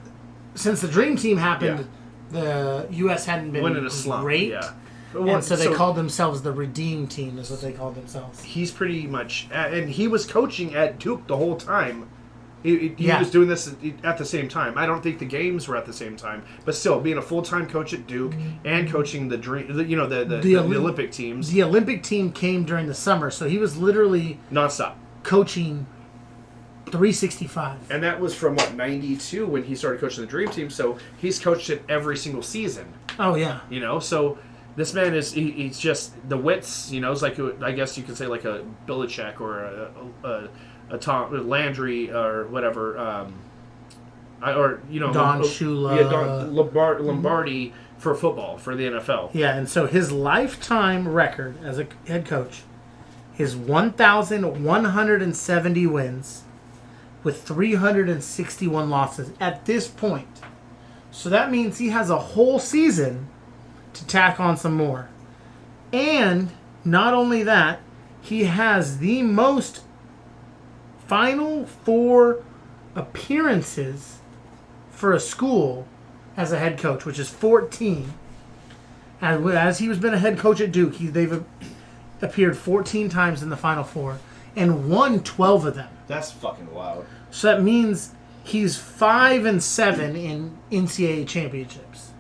[SPEAKER 1] Dream Team happened. The U.S. hadn't been
[SPEAKER 2] went in a slump.
[SPEAKER 1] Great.
[SPEAKER 2] Yeah.
[SPEAKER 1] And so they called themselves the Redeem Team is what they called themselves.
[SPEAKER 2] He's pretty much... And he was coaching at Duke the whole time. He was doing this at the same time. I don't think the games were at the same time. But still, being a full-time coach at Duke and coaching the Olympic teams.
[SPEAKER 1] The Olympic team came during the summer, so he was literally...
[SPEAKER 2] nonstop.
[SPEAKER 1] Coaching 365.
[SPEAKER 2] And that was from, 92 when he started coaching the Dream Team. So he's coached it every single season.
[SPEAKER 1] Oh, yeah.
[SPEAKER 2] So This man he's just the wits, it's like, I guess you could say like a Belichick or a Tom Landry or whatever,
[SPEAKER 1] Don Shula.
[SPEAKER 2] Yeah, Lombardi for football, for the NFL.
[SPEAKER 1] Yeah, and so his lifetime record as a head coach is 1,170 wins with 361 losses at this point. So that means he has a whole season to tack on some more. And not only that, he has the most Final Four appearances for a school as a head coach, which is 14. And as he has been a head coach at Duke, they've appeared 14 times in the Final Four and won 12 of them.
[SPEAKER 2] That's fucking wild.
[SPEAKER 1] So that means he's 5-7 in NCAA championships.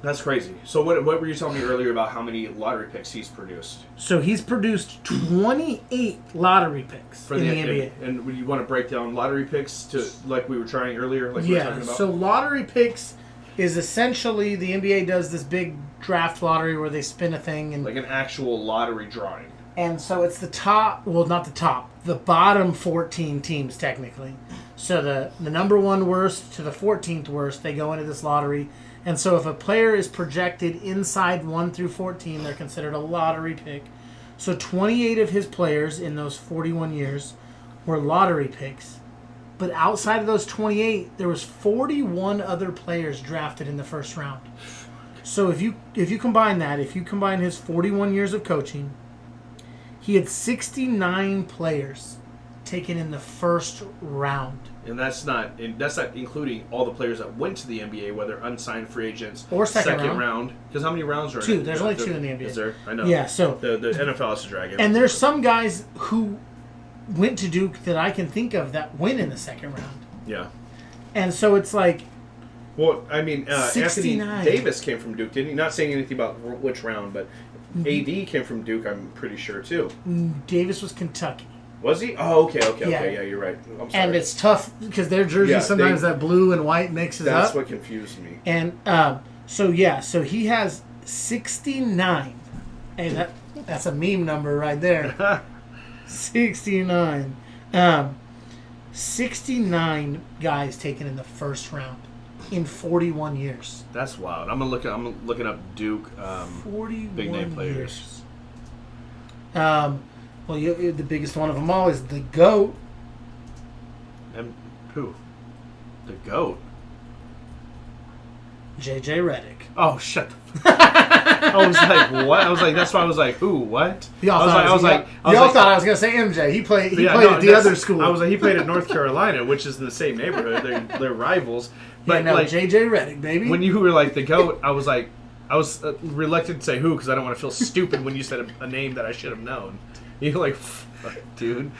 [SPEAKER 2] That's crazy. So what were you telling me earlier about how many lottery picks he's produced?
[SPEAKER 1] So he's produced 28 lottery picks in the NBA.
[SPEAKER 2] And you want to break down lottery picks to like we were trying earlier? Like we were talking about?
[SPEAKER 1] So lottery picks is essentially the NBA does this big draft lottery where they spin a thing. And
[SPEAKER 2] like an actual lottery drawing.
[SPEAKER 1] And so it's the top, well, not the top, the bottom 14 teams technically. So the number one worst to the 14th worst, they go into this lottery. And so if a player is projected inside 1 through 14, they're considered a lottery pick. So 28 of his players in those 41 years were lottery picks. But outside of those 28, there was 41 other players drafted in the first round. So if you combine that, if you combine his 41 years of coaching, he had 69 players taken in the first round.
[SPEAKER 2] And that's not including all the players that went to the NBA, whether unsigned free agents
[SPEAKER 1] or second
[SPEAKER 2] round. Because how many rounds are
[SPEAKER 1] 2? There's only 2 in the NBA.
[SPEAKER 2] Is there? I know.
[SPEAKER 1] Yeah. So
[SPEAKER 2] the NFL has to drag it.
[SPEAKER 1] And there's some guys who went to Duke that I can think of that went in the second round.
[SPEAKER 2] Yeah.
[SPEAKER 1] And so it's like.
[SPEAKER 2] Well, I mean, Anthony Davis came from Duke, didn't he? Not saying anything about which round, but AD came from Duke. I'm pretty sure too.
[SPEAKER 1] Davis was Kentucky.
[SPEAKER 2] Was he? Oh, okay. Yeah, you're right. I'm sorry.
[SPEAKER 1] And it's tough because their jerseys sometimes that blue and white mixes up.
[SPEAKER 2] That's what confused me.
[SPEAKER 1] And so he has 69. Hey, that's a meme number right there. 69. 69 guys taken in the first round in 41 years.
[SPEAKER 2] That's wild. I'm looking up Duke
[SPEAKER 1] 41
[SPEAKER 2] big name players.
[SPEAKER 1] Well, the biggest one of them all is the GOAT.
[SPEAKER 2] And who? The GOAT?
[SPEAKER 1] J.J. Redick.
[SPEAKER 2] Oh, shut the I was like, what? I was like, that's why I was like, who? What?
[SPEAKER 1] Y'all thought I was going to say MJ. He played at the other school.
[SPEAKER 2] I was like, he played at North Carolina, which is in the same neighborhood. They're rivals. But
[SPEAKER 1] like J.J. Redick, baby.
[SPEAKER 2] When you were like the GOAT, I was reluctant to say who because I don't want to feel stupid when you said a name that I should have known. You're like, fuck, dude,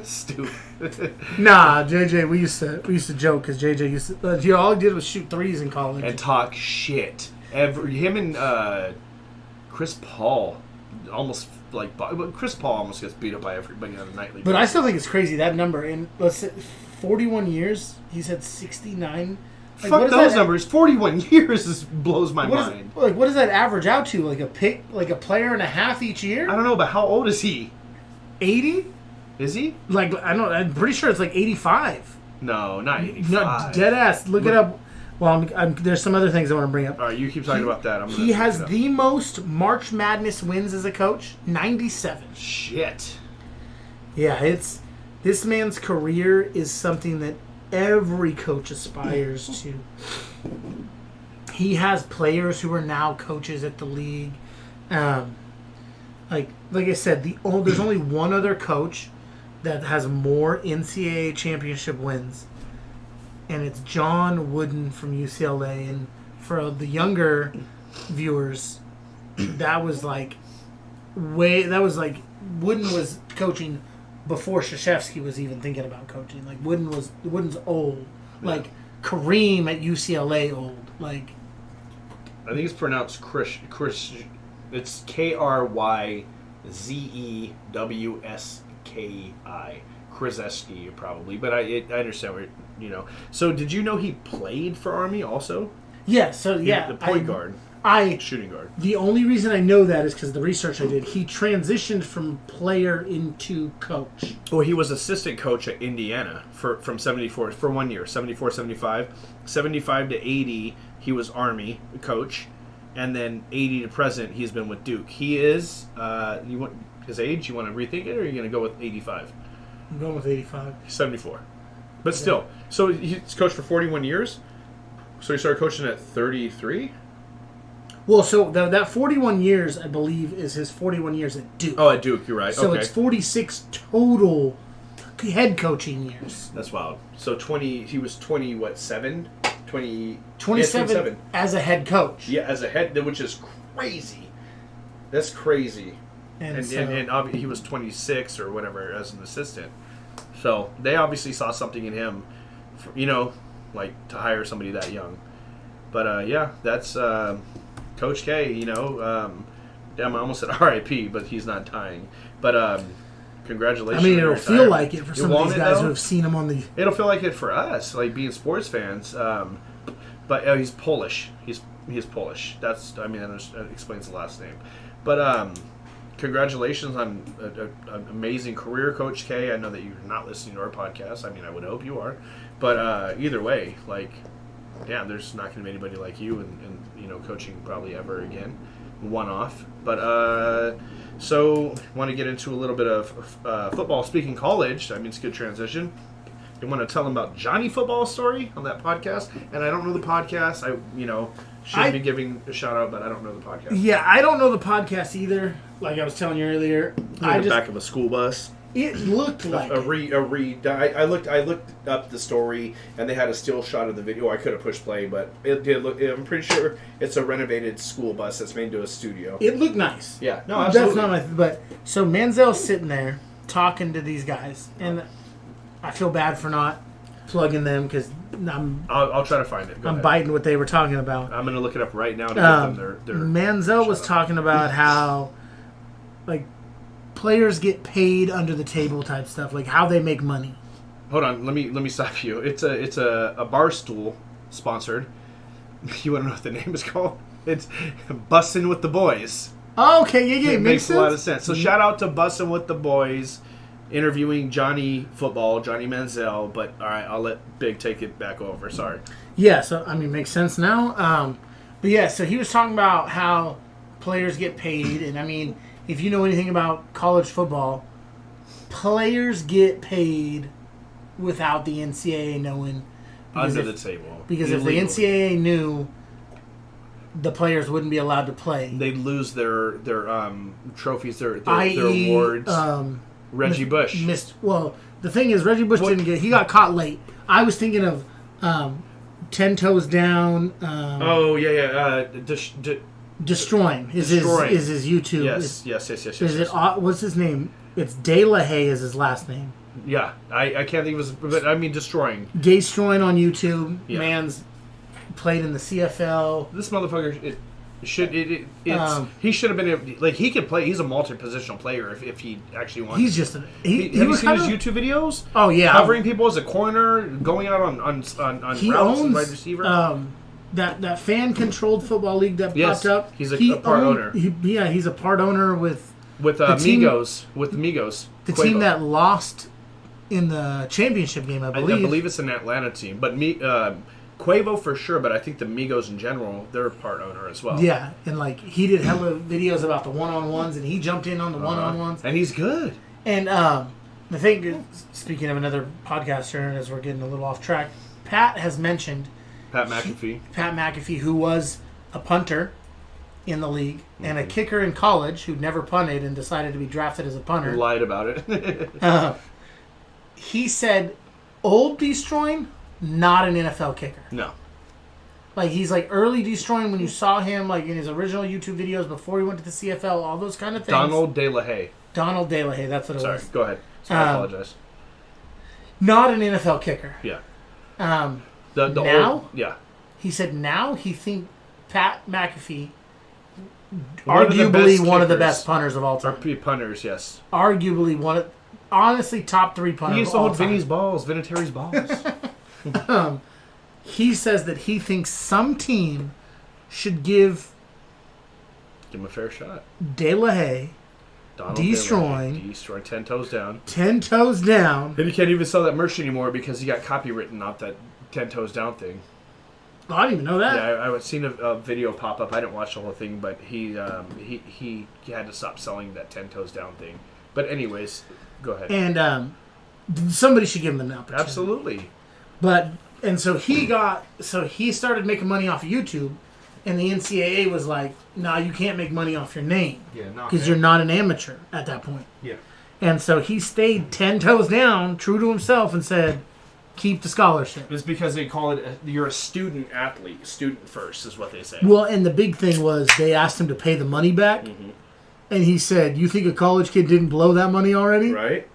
[SPEAKER 2] stupid.
[SPEAKER 1] Nah, JJ. We used to joke because JJ used to. All he did was shoot threes in college
[SPEAKER 2] and talk shit. Him and Chris Paul almost Chris Paul almost gets beat up by everybody on a nightly basis.
[SPEAKER 1] But I still think it's crazy that number in 41 years he's had 69.
[SPEAKER 2] Fuck those numbers. 41 years blows my mind.
[SPEAKER 1] What does that average out to? Like a player and a half each year?
[SPEAKER 2] I don't know, but how old is he?
[SPEAKER 1] 80?
[SPEAKER 2] Is he?
[SPEAKER 1] I'm pretty sure it's like 85.
[SPEAKER 2] No, not 85.
[SPEAKER 1] No, dead ass. Look it up. Well, there's some other things I want to bring up.
[SPEAKER 2] All right, you keep talking about that.
[SPEAKER 1] He has the most March Madness wins as a coach, 97.
[SPEAKER 2] Shit.
[SPEAKER 1] Yeah, this man's career is something that every coach aspires to. He has players who are now coaches at the league. Like I said, there's only one other coach that has more NCAA championship wins, and it's John Wooden from UCLA. And for the younger viewers, Wooden was coaching before Krzyzewski was even thinking about coaching. Like Wooden's old. Yeah. Like Kareem at UCLA old. Like
[SPEAKER 2] I think it's pronounced Chris. It's Kryzewski. Krzyzewski probably, but I understand where So did you know he played for Army also?
[SPEAKER 1] Yeah. So yeah,
[SPEAKER 2] the point guard. shooting guard.
[SPEAKER 1] The only reason I know that is because the research I did. He transitioned from player into coach.
[SPEAKER 2] Well, he was assistant coach at Indiana from 74 for 1 year, 74, 75. 75 to 80, he was Army coach. And then 80 to present, he's been with Duke. He is, you want his age? You want to rethink it, or are you going to go with 85?
[SPEAKER 1] I'm going with 85.
[SPEAKER 2] 74. But still. So he's coached for 41 years? So he started coaching at 33?
[SPEAKER 1] Well, so that 41 years, I believe, is his 41 years at Duke.
[SPEAKER 2] Oh, at Duke, you're right.
[SPEAKER 1] So
[SPEAKER 2] okay.
[SPEAKER 1] it's 46 total head coaching years.
[SPEAKER 2] That's wild. So he was 20, what, 7? 27
[SPEAKER 1] 27 as a head coach.
[SPEAKER 2] Yeah, as a head, which is crazy. That's crazy. And obviously he was 26 or whatever as an assistant. So they obviously saw something in him, like to hire somebody that young. But yeah, that's Coach K. Damn, I almost said R.I.P., but he's not dying. But congratulations.
[SPEAKER 1] I mean, it'll feel like it for some of these guys who have seen him on the.
[SPEAKER 2] It'll feel like it for us, like being sports fans. But he's Polish. He's Polish. That explains the last name. But congratulations on an amazing career, Coach K. I know that you're not listening to our podcast. I mean, I would hope you are. But either way, there's not going to be anybody like you and coaching probably ever again. One-off. But so want to get into a little bit of football. Speaking college, I mean, it's a good transition. You want to tell them about Johnny Football's story on that podcast? And I don't know the podcast. I be giving a shout out, but I don't know the podcast.
[SPEAKER 1] Yeah, I don't know the podcast either. Like I was telling you earlier,
[SPEAKER 2] The back of a school bus.
[SPEAKER 1] It looked like
[SPEAKER 2] I looked up the story, and they had a still shot of the video. I could have pushed play, but it did look. I'm pretty sure it's a renovated school bus that's made into a studio.
[SPEAKER 1] It looked nice.
[SPEAKER 2] Yeah, no, absolutely.
[SPEAKER 1] That's not but so Manziel's sitting there talking to these guys, and I feel bad for not plugging them because
[SPEAKER 2] I'll try to find it.
[SPEAKER 1] I'm biting what they were talking about.
[SPEAKER 2] I'm going to look it up right now to give them their
[SPEAKER 1] Manziel was talking about how players get paid under the table type stuff, like how they make money.
[SPEAKER 2] Hold on, let me stop you. It's a Barstool sponsored. You want to know what the name is called? It's Bussin' with the Boys.
[SPEAKER 1] Oh, okay, yeah,
[SPEAKER 2] it makes a lot of sense. So shout out to Bussin' with the Boys, interviewing Johnny Manziel. But all right, I'll let Big take it back over. Sorry.
[SPEAKER 1] Yeah, so I mean, makes sense now. But yeah, so he was talking about how players get paid, and I mean, if you know anything about college football, players get paid without the NCAA knowing.
[SPEAKER 2] Under the table.
[SPEAKER 1] Because if the NCAA knew, the players wouldn't be allowed to play.
[SPEAKER 2] They'd lose their trophies, their awards. Reggie Bush.
[SPEAKER 1] Well, the thing is, Reggie Bush he got caught late. I was thinking of 10 Toes Down. Destroying is his YouTube.
[SPEAKER 2] Yes.
[SPEAKER 1] Is it? What's his name? It's De La Haye is his last name.
[SPEAKER 2] Yeah, I can't think of his, but I mean Destroying.
[SPEAKER 1] Destroying on YouTube.
[SPEAKER 2] Yeah.
[SPEAKER 1] Man's played in the CFL.
[SPEAKER 2] This motherfucker, he should have been he could play. He's a multi-positional player if he actually wants.
[SPEAKER 1] He's just
[SPEAKER 2] have you seen his YouTube videos?
[SPEAKER 1] Oh yeah,
[SPEAKER 2] covering people as a corner, going out on routes and wide receiver.
[SPEAKER 1] That fan-controlled football league that popped up.
[SPEAKER 2] He's a part owner.
[SPEAKER 1] He's a part owner with
[SPEAKER 2] Migos. With the Migos,
[SPEAKER 1] the team that lost in the championship game, I believe.
[SPEAKER 2] I believe it's an Atlanta team, but Quavo for sure. But I think the Migos in general, they're a part owner as well.
[SPEAKER 1] Yeah, and he did hella videos about the one-on-ones, and he jumped in on the one-on-ones,
[SPEAKER 2] and he's good.
[SPEAKER 1] And the thing is, speaking of another podcaster, as we're getting a little off track, Pat has mentioned.
[SPEAKER 2] Pat McAfee,
[SPEAKER 1] who was a punter in the league and a kicker in college who never punted and decided to be drafted as a punter.
[SPEAKER 2] Lied about it.
[SPEAKER 1] He said, old Destroying, not an NFL kicker.
[SPEAKER 2] No.
[SPEAKER 1] He's early Destroying when you saw him in his original YouTube videos before he went to the CFL, all those kind of things.
[SPEAKER 2] Donald De La Haye,
[SPEAKER 1] that's what it was.
[SPEAKER 2] Sorry, go ahead. I apologize.
[SPEAKER 1] Not an NFL kicker.
[SPEAKER 2] Yeah.
[SPEAKER 1] He said now he thinks Pat McAfee,
[SPEAKER 2] one
[SPEAKER 1] arguably one of the best punters of all time.
[SPEAKER 2] Punters, yes.
[SPEAKER 1] Arguably honestly, top 3 punters.
[SPEAKER 2] He used to hold Vinatieri's balls.
[SPEAKER 1] He says that he thinks some team should give
[SPEAKER 2] Give him a fair shot.
[SPEAKER 1] De La Haye.
[SPEAKER 2] Donald
[SPEAKER 1] Destroying.
[SPEAKER 2] Destroying 10 toes down.
[SPEAKER 1] 10 toes down.
[SPEAKER 2] And he can't even sell that merch anymore because he got copywritten off that 10 toes down thing.
[SPEAKER 1] Oh, I didn't even know that.
[SPEAKER 2] Yeah, I've seen a video pop up. I didn't watch the whole thing, but he had to stop selling that 10 toes down thing. But anyways, go ahead.
[SPEAKER 1] And somebody should give him an opportunity.
[SPEAKER 2] Absolutely.
[SPEAKER 1] So he started making money off of YouTube, and the NCAA was like, "No, you can't make money off your name because you're not an amateur at that point."
[SPEAKER 2] Yeah.
[SPEAKER 1] And so he stayed 10 toes down, true to himself, and said, "Keep the scholarship."
[SPEAKER 2] It's because they call it you're a student athlete. Student first is what they say.
[SPEAKER 1] Well, and the big thing was they asked him to pay the money back, and he said, "You think a college kid didn't blow that money already?"
[SPEAKER 2] Right.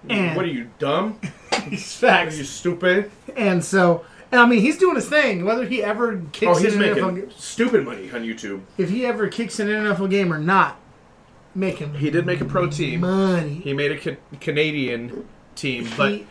[SPEAKER 1] And
[SPEAKER 2] what are you, dumb?
[SPEAKER 1] These facts.
[SPEAKER 2] Are you stupid?
[SPEAKER 1] And so, I mean, he's doing his thing. Whether he ever kicks
[SPEAKER 2] he's
[SPEAKER 1] in an
[SPEAKER 2] making
[SPEAKER 1] NFL game,
[SPEAKER 2] stupid money on YouTube.
[SPEAKER 1] if he ever kicks in an NFL game or not, making
[SPEAKER 2] He did make a pro team.
[SPEAKER 1] money.
[SPEAKER 2] He made a Canadian team, but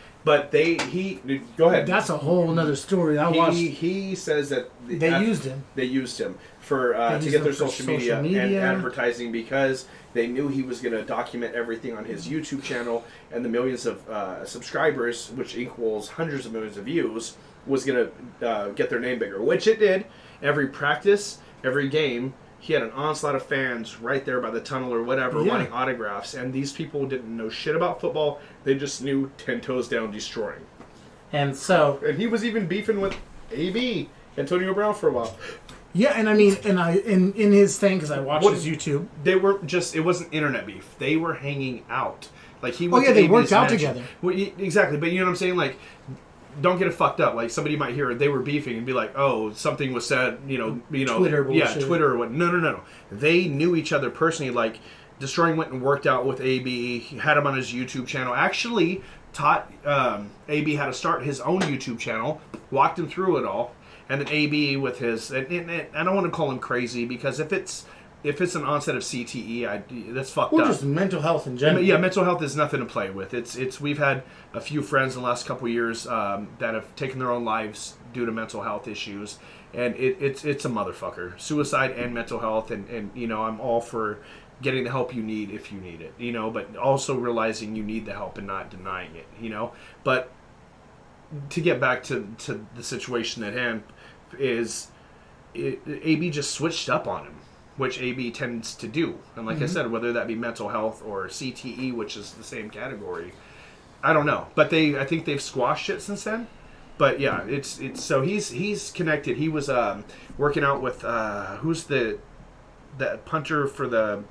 [SPEAKER 2] he go ahead.
[SPEAKER 1] That's a whole other story. I watched.
[SPEAKER 2] He says that
[SPEAKER 1] They used him.
[SPEAKER 2] They used him for to
[SPEAKER 1] used
[SPEAKER 2] get
[SPEAKER 1] him
[SPEAKER 2] their
[SPEAKER 1] for
[SPEAKER 2] social
[SPEAKER 1] social
[SPEAKER 2] media and
[SPEAKER 1] media.
[SPEAKER 2] advertising because they knew he was going to document everything on his YouTube channel, and the millions of subscribers, which equals hundreds of millions of views, was going to get their name bigger, which it did. Every practice, every game, he had an onslaught of fans right there by the tunnel or whatever wanting autographs, and these people didn't know shit about football. They just knew 10 toes down destroying.
[SPEAKER 1] And he
[SPEAKER 2] was even beefing with AB, Antonio Brown, for a while.
[SPEAKER 1] Yeah, and I mean, in his thing, because I watched his YouTube.
[SPEAKER 2] They were just, it wasn't internet beef. They were hanging out. Like he
[SPEAKER 1] Oh, yeah, they worked out together.
[SPEAKER 2] Well, exactly, but you know what I'm saying? Like, don't get it fucked up. Like, somebody might hear it, they were beefing and be like, oh, something was said, you know.
[SPEAKER 1] Twitter bullshit.
[SPEAKER 2] Yeah, Twitter or what. No. They knew each other personally. Like, Destroying went and worked out with AB. He had him on his YouTube channel. Actually taught AB how to start his own YouTube channel. Walked him through it all. And then AB with his, and I don't want to call him crazy because if it's an onset of CTE, that's fucked up.
[SPEAKER 1] Or just mental health in general.
[SPEAKER 2] Yeah, mental health is nothing to play with. We've had a few friends in the last couple of years that have taken their own lives due to mental health issues, and it's a motherfucker. Suicide and mental health, and you know, I'm all for getting the help you need if you need it, you know, but also realizing you need the help and not denying it, you know. But to get back to the situation at hand, AB just switched up on him, which AB tends to do. And like I said, whether that be mental health or CTE, which is the same category, I don't know. But I think they've squashed it since then. But yeah, it's so he's connected. He was working out with who's the punter for the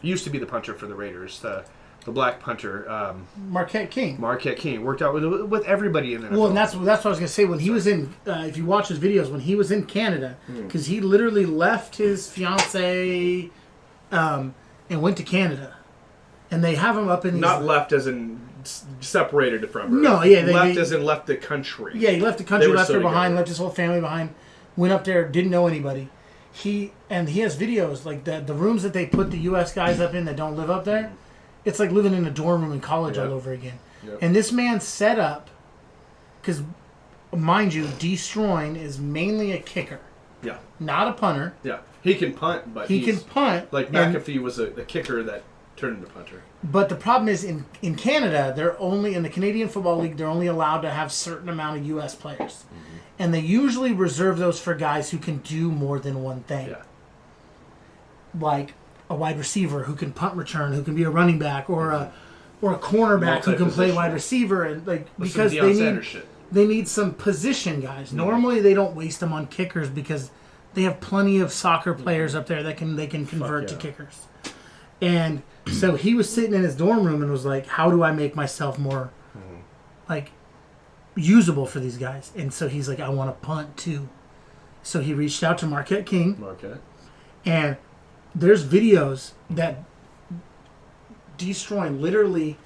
[SPEAKER 2] used to be the punter for the Raiders, the black punter,
[SPEAKER 1] Marquette King.
[SPEAKER 2] Worked out with everybody in the NFL.
[SPEAKER 1] Well, and that's what I was going to say. When he was in, if you watch his videos, when he was in Canada, because he literally left his fiance and went to Canada, and they have him up in.
[SPEAKER 2] Not left as in separated from her.
[SPEAKER 1] No, yeah,
[SPEAKER 2] left as in left the country.
[SPEAKER 1] Yeah, he left the country, left her behind,
[SPEAKER 2] together.
[SPEAKER 1] left his whole family behind. Went up there, didn't know anybody. He has videos like the rooms that they put the U.S. guys up in that don't live up there. It's like living in a dorm room in college all over again. Yep. And this man set up, because, mind you, Destroying is mainly a kicker. Yeah. Not a punter.
[SPEAKER 2] Yeah. He can punt, but
[SPEAKER 1] he can punt.
[SPEAKER 2] Like McAfee was a kicker that turned into punter.
[SPEAKER 1] But the problem is, in Canada, they're only, in the Canadian Football League, they're only allowed to have a certain amount of U.S. players. Mm-hmm. And they usually reserve those for guys who can do more than one thing. Yeah. Like a wide receiver who can punt return, who can be a running back, or a cornerback who can play wide receiver, and because they need some position guys. Normally they don't waste them on kickers because they have plenty of soccer players up there that they can convert to kickers. And so he was sitting in his dorm room and was like, "How do I make myself more like usable for these guys?" And so he's like, "I want to punt too." So he reached out to Marquette King. And there's videos that Destroying literally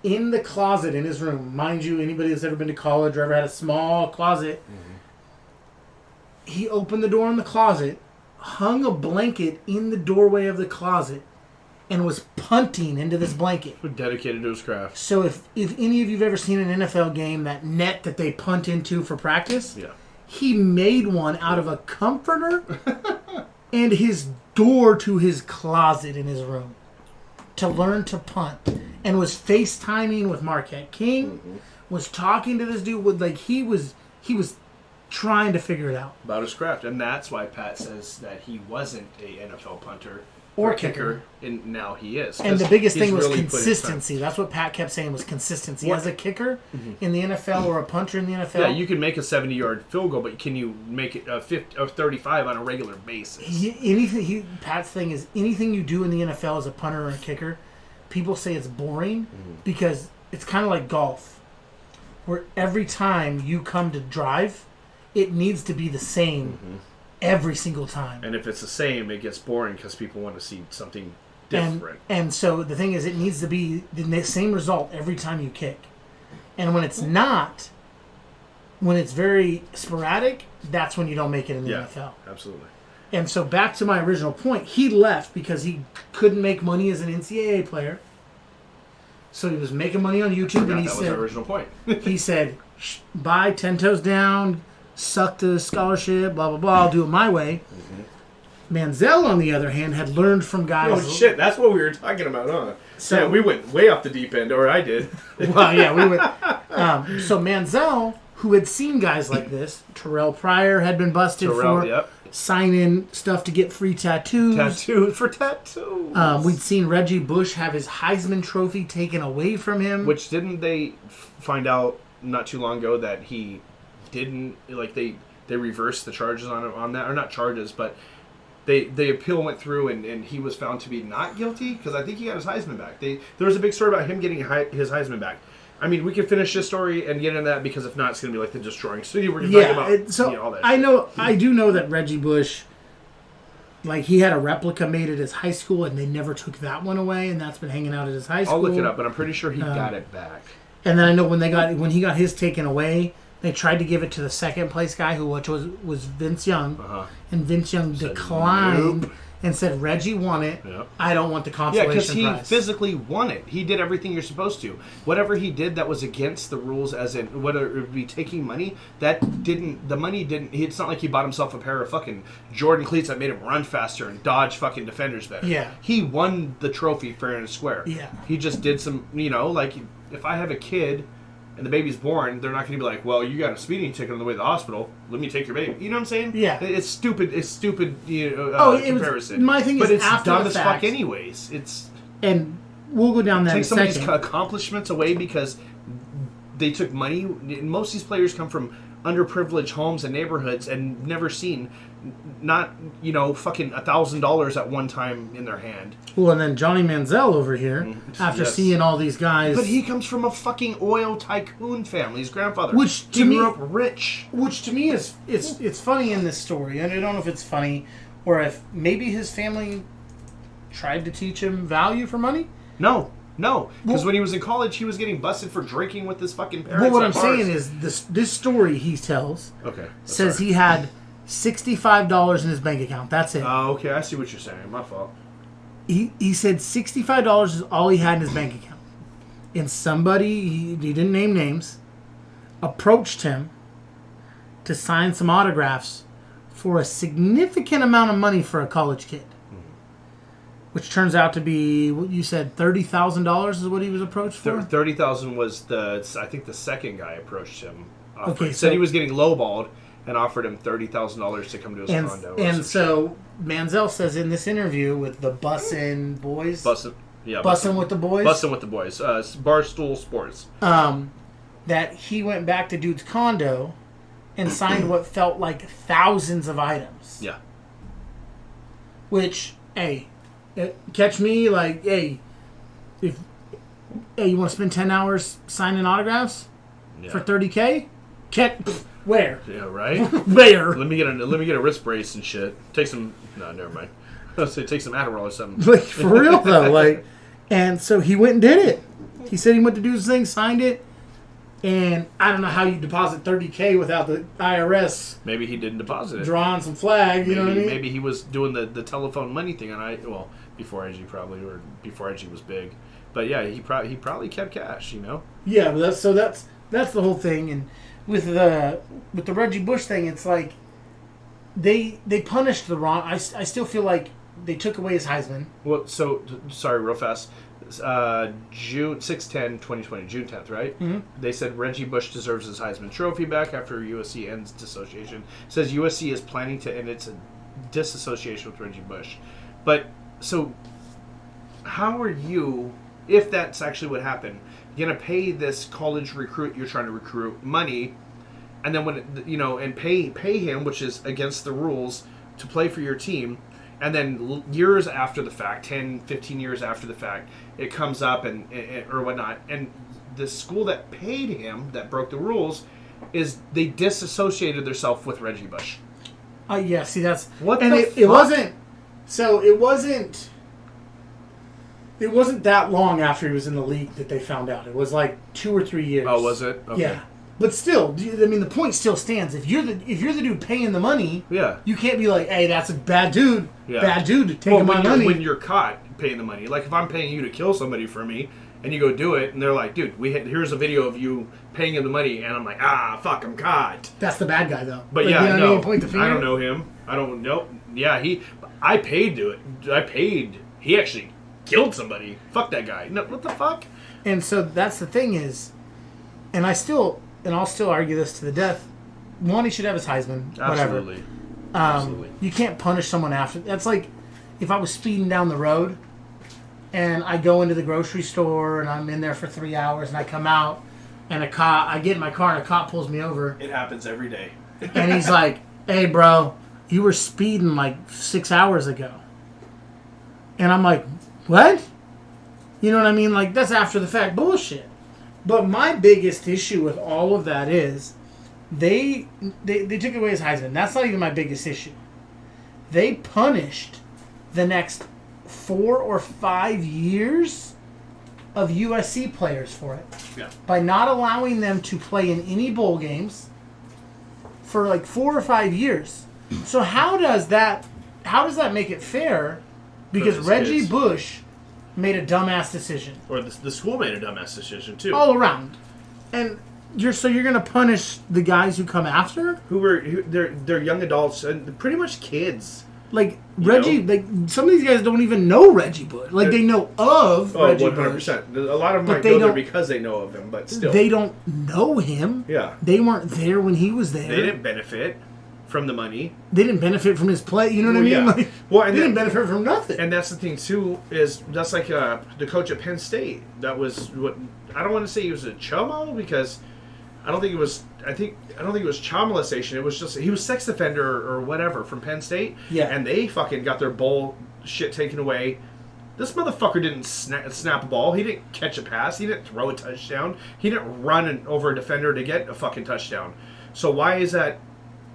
[SPEAKER 1] in the closet in his room. Mind you, anybody that's ever been to college or ever had a small closet, he opened the door in the closet, hung a blanket in the doorway of the closet, and was punting into this blanket.
[SPEAKER 2] Dedicated to his craft.
[SPEAKER 1] So if any of you've ever seen an NFL game, that net that they punt into for practice, he made one out of a comforter and his door to his closet in his room to learn to punt, and was FaceTiming with Marquette King, was talking to this dude with he was trying to figure it out
[SPEAKER 2] about his craft, and that's why Pat says that he wasn't a NFL punter
[SPEAKER 1] or kicker,
[SPEAKER 2] and now he is.
[SPEAKER 1] And the biggest thing was consistency. That's what Pat kept saying was consistency. What? As a kicker in the NFL or a punter in the NFL,
[SPEAKER 2] yeah, you can make a 70-yard field goal, but can you make it a 50 or 35 on a regular basis?
[SPEAKER 1] Pat's thing is anything you do in the NFL as a punter or a kicker, people say it's boring because it's kind of like golf, where every time you come to drive, it needs to be the same. Every single time.
[SPEAKER 2] And if it's the same, it gets boring because people want to see something different.
[SPEAKER 1] And so the thing is, it needs to be the same result every time you kick. And when it's not, when it's very sporadic, that's when you don't make it in the NFL.
[SPEAKER 2] Absolutely.
[SPEAKER 1] And so back to my original point, he left because he couldn't make money as an NCAA player. So he was making money on YouTube, and he said, "That was our
[SPEAKER 2] original point."
[SPEAKER 1] He said, "Bye, 10 toes down. Suck the scholarship, blah, blah, blah. I'll do it my way." Manziel, on the other hand, had learned from guys...
[SPEAKER 2] Oh, shit. That's what we were talking about, huh? So we went way off the deep end, or I did.
[SPEAKER 1] Well, yeah, we went... so Manziel, who had seen guys like this, Terrell Pryor had been busted for signing stuff to get free tattoos.
[SPEAKER 2] Tattoos.
[SPEAKER 1] We'd seen Reggie Bush have his Heisman Trophy taken away from him.
[SPEAKER 2] Which, didn't they find out not too long ago that he... didn't they reversed the charges on that, or not charges, but the appeal went through and he was found to be not guilty because I think he got his Heisman back. There was a big story about him getting his Heisman back. I mean, we can finish this story and get into that because if not, it's going to be like the Destroying City. We're going to talk about all that.
[SPEAKER 1] I do know that Reggie Bush, he had a replica made at his high school and they never took that one away, and that's been hanging out at his high school.
[SPEAKER 2] I'll look it up, but I'm pretty sure he got it back.
[SPEAKER 1] And then I know when he got his taken away, they tried to give it to the second place guy, which was Vince Young, and Vince Young declined and said, "Reggie won it. Yep. I don't want the consolation prize."
[SPEAKER 2] Yeah, because he physically won it. He did everything you're supposed to. Whatever he did that was against the rules, as in whether it would be taking money, the money didn't. It's not like he bought himself a pair of fucking Jordan cleats that made him run faster and dodge fucking defenders better.
[SPEAKER 1] Yeah,
[SPEAKER 2] he won the trophy fair and square.
[SPEAKER 1] Yeah,
[SPEAKER 2] he just did some. If I have a kid and the baby's born, they're not going to be like, "Well, you got a speeding ticket on the way to the hospital. Let me take your baby." You know what I'm saying?
[SPEAKER 1] Yeah.
[SPEAKER 2] It's stupid. It's stupid. Comparison.
[SPEAKER 1] My thing
[SPEAKER 2] but
[SPEAKER 1] is,
[SPEAKER 2] it's
[SPEAKER 1] after
[SPEAKER 2] dumb
[SPEAKER 1] the
[SPEAKER 2] as
[SPEAKER 1] fact,
[SPEAKER 2] fuck, anyways.
[SPEAKER 1] And we'll go down that.
[SPEAKER 2] Take some of these accomplishments away because they took money. Most of these players come from underprivileged homes and neighborhoods and never seen, not fucking $1,000 at one time in their hand.
[SPEAKER 1] Well, and then Johnny Manziel over here, after seeing all these guys,
[SPEAKER 2] but he comes from a fucking oil tycoon family. His grandfather,
[SPEAKER 1] grew
[SPEAKER 2] up rich.
[SPEAKER 1] Which to me is it's funny in this story, and I don't know if it's funny or if maybe his family tried to teach him value for money.
[SPEAKER 2] No, because when he was in college, he was getting busted for drinking with his fucking parents.
[SPEAKER 1] Well, what I'm saying is this story he tells says he had $65 in his bank account. That's it.
[SPEAKER 2] Oh, okay. I see what you're saying. My fault.
[SPEAKER 1] He said $65 is all he had in his bank account. And somebody, he didn't name names, approached him to sign some autographs for a significant amount of money for a college kid. Which turns out to be, what you said, $30,000 is what he was approached for?
[SPEAKER 2] $30,000 was I think the second guy approached him.
[SPEAKER 1] Said
[SPEAKER 2] he was getting lowballed and offered him $30,000 to come to his condo.
[SPEAKER 1] And so Manziel says in this interview with the Bussin' Boys.
[SPEAKER 2] Bussin'
[SPEAKER 1] with the Boys.
[SPEAKER 2] Bussin' with the Boys. Barstool Sports.
[SPEAKER 1] That he went back to dude's condo and signed what felt like thousands of items.
[SPEAKER 2] Yeah.
[SPEAKER 1] Which, catch me if you want to spend 10 hours signing autographs for $30K? Where?
[SPEAKER 2] Yeah, right.
[SPEAKER 1] Where?
[SPEAKER 2] Let me get a wrist brace and shit. Take some. No, never mind. I was say take some Adderall or something.
[SPEAKER 1] For real though, and so he went and did it. He said he went to do his thing, signed it, and I don't know how you deposit $30K without the IRS.
[SPEAKER 2] Maybe he didn't deposit it.
[SPEAKER 1] Drawing some flag, you know what I mean?
[SPEAKER 2] Maybe he was doing the telephone money thing before IG probably, or before IG was big. But yeah, he probably kept cash,
[SPEAKER 1] Yeah, but that's the whole thing. And with the Reggie Bush thing, it's like they punished the wrong. I still feel like they took away his Heisman.
[SPEAKER 2] Well, so sorry, real fast. June 6/10/2020, June 10th, right?
[SPEAKER 1] Mm-hmm.
[SPEAKER 2] They said Reggie Bush deserves his Heisman Trophy back after USC ends dissociation. It says USC is planning to end its disassociation with Reggie Bush. But, so, how are you, if that's actually what happened, going to pay this college recruit you're trying to recruit money, and then and pay him, which is against the rules, to play for your team, and then years after the fact, 10, 15 years after the fact, it comes up and or whatnot, and the school that paid him, that broke the rules, they disassociated themselves with Reggie Bush.
[SPEAKER 1] Yeah, see, that's...
[SPEAKER 2] What
[SPEAKER 1] and
[SPEAKER 2] the
[SPEAKER 1] it,
[SPEAKER 2] fuck?
[SPEAKER 1] it wasn't... So, it wasn't... It wasn't that long after he was in the league that they found out. It was like 2 or 3 years.
[SPEAKER 2] Oh, was it? Okay.
[SPEAKER 1] Yeah. But still, I mean, the point still stands. If you're the dude paying the money,
[SPEAKER 2] Yeah.
[SPEAKER 1] you can't be like, hey, that's a bad dude.
[SPEAKER 2] Yeah.
[SPEAKER 1] Bad dude taking my money.
[SPEAKER 2] When you're caught paying the money. Like, if I'm paying you to kill somebody for me, and you go do it, and they're like, dude, here's a video of you paying him the money, and I'm like, fuck, I'm caught.
[SPEAKER 1] That's the bad guy, though.
[SPEAKER 2] But
[SPEAKER 1] like,
[SPEAKER 2] yeah,
[SPEAKER 1] you know
[SPEAKER 2] no,
[SPEAKER 1] what I mean? Point the finger.
[SPEAKER 2] I don't know him. I don't know. Yeah, I paid to it. He actually killed somebody. Fuck that guy. No, what the fuck?
[SPEAKER 1] And so that's the thing is, and I'll still argue this to the death. One, he should have his Heisman.
[SPEAKER 2] Absolutely.
[SPEAKER 1] Whatever.
[SPEAKER 2] Absolutely.
[SPEAKER 1] You can't punish someone after. That's like if I was speeding down the road, and I go into the grocery store and I'm in there for 3 hours, and I come out, and I get in my car and a cop pulls me over,
[SPEAKER 2] It happens every day.
[SPEAKER 1] and he's like, "Hey, bro, you were speeding like 6 hours ago," and I'm like, "What?" You know what I mean? Like, that's after the fact bullshit. But my biggest issue with all of that is they took away his Heisman. That's not even my biggest issue. They punished the next 4 or 5 years of USC players for it.
[SPEAKER 2] Yeah.
[SPEAKER 1] By not allowing them to play in any bowl games for like 4 or 5 years. So how does that make it fair? Because
[SPEAKER 2] those
[SPEAKER 1] Reggie
[SPEAKER 2] kids.
[SPEAKER 1] Bush made a dumbass decision.
[SPEAKER 2] Or the school made a dumbass decision too.
[SPEAKER 1] All around. And you're going to punish the guys who come after?
[SPEAKER 2] They're young adults and pretty much kids.
[SPEAKER 1] Like Reggie, like some of these guys don't even know Reggie Bush. Like they know of Reggie
[SPEAKER 2] 100%. A lot of them
[SPEAKER 1] But
[SPEAKER 2] might
[SPEAKER 1] they
[SPEAKER 2] go there
[SPEAKER 1] don't-
[SPEAKER 2] because they know of him, but still.
[SPEAKER 1] They don't know him.
[SPEAKER 2] Yeah.
[SPEAKER 1] They weren't there when he was there.
[SPEAKER 2] They didn't benefit from the money.
[SPEAKER 1] They didn't benefit from his play. You know what I mean?
[SPEAKER 2] Yeah.
[SPEAKER 1] Like,
[SPEAKER 2] Well, and
[SPEAKER 1] they didn't
[SPEAKER 2] that-
[SPEAKER 1] benefit from nothing.
[SPEAKER 2] And that's the thing too, is that's like the coach at Penn State. That was what I don't want to say he was a chomo because I don't think it was child molestation. It was just he was sex offender or whatever from Penn State.
[SPEAKER 1] Yeah.
[SPEAKER 2] And they fucking got their bowl shit taken away. This motherfucker didn't snap a ball. He didn't catch a pass. He didn't throw a touchdown. He didn't run over a defender to get a fucking touchdown. So why is that?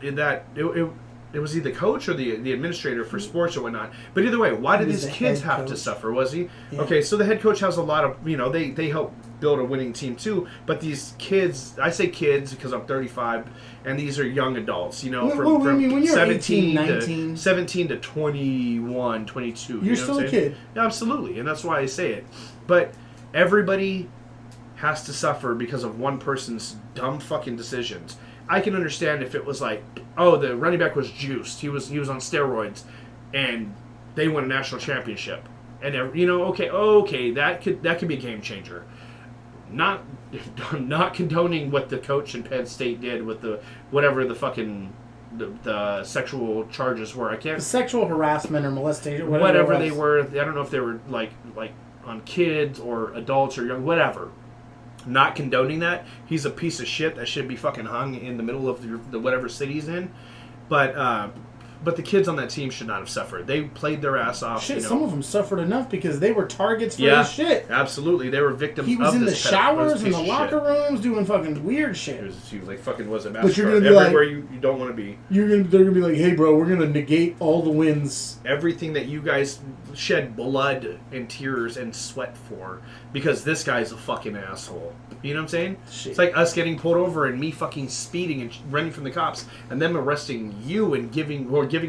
[SPEAKER 2] It was either the coach or the administrator for sports or whatnot. But either way, why did
[SPEAKER 1] He was
[SPEAKER 2] these
[SPEAKER 1] the
[SPEAKER 2] kids
[SPEAKER 1] head
[SPEAKER 2] have to
[SPEAKER 1] coach.
[SPEAKER 2] suffer? Was he?
[SPEAKER 1] Yeah.
[SPEAKER 2] Okay, so the head coach has a lot of, they help build a winning team too. But these kids, I say kids because I'm 35, and these are young adults,
[SPEAKER 1] Well,
[SPEAKER 2] from
[SPEAKER 1] I mean, when you're
[SPEAKER 2] 17
[SPEAKER 1] 18,
[SPEAKER 2] to
[SPEAKER 1] 19.
[SPEAKER 2] 17 to 21, 22.
[SPEAKER 1] You're
[SPEAKER 2] you know
[SPEAKER 1] still
[SPEAKER 2] what
[SPEAKER 1] a
[SPEAKER 2] I'm saying?
[SPEAKER 1] kid.
[SPEAKER 2] Yeah, absolutely, and that's why I say it. But everybody has to suffer because of one person's dumb fucking decisions. I can understand if it was like, oh, the running back was juiced. He was on steroids, and they won a national championship. And okay, that could be a game changer. Not condoning what the coach in Penn State did with whatever the fucking the sexual charges were. I can't
[SPEAKER 1] Sexual harassment or molestation,
[SPEAKER 2] whatever they were. I don't know if they were like on kids or adults or young, whatever. Not condoning that. He's a piece of shit that should be fucking hung in the middle of the whatever city he's in. But the kids on that team should not have suffered. They played their ass off.
[SPEAKER 1] Shit, some of them suffered enough because they were targets for his shit.
[SPEAKER 2] Absolutely. They were victims
[SPEAKER 1] He was
[SPEAKER 2] of
[SPEAKER 1] in the
[SPEAKER 2] this
[SPEAKER 1] showers, in
[SPEAKER 2] piece
[SPEAKER 1] the
[SPEAKER 2] of
[SPEAKER 1] locker
[SPEAKER 2] shit.
[SPEAKER 1] rooms, doing fucking weird shit.
[SPEAKER 2] He was like fucking was a
[SPEAKER 1] But you're
[SPEAKER 2] master
[SPEAKER 1] gonna be
[SPEAKER 2] everywhere
[SPEAKER 1] like-
[SPEAKER 2] you don't want to be.
[SPEAKER 1] They're gonna be like, hey, bro, we're gonna negate all the wins.
[SPEAKER 2] Everything that you guys shed blood and tears and sweat for because this guy's a fucking asshole. You know what I'm saying?
[SPEAKER 1] Shit.
[SPEAKER 2] It's like us getting pulled over and me fucking speeding and running from the cops and them arresting you and giving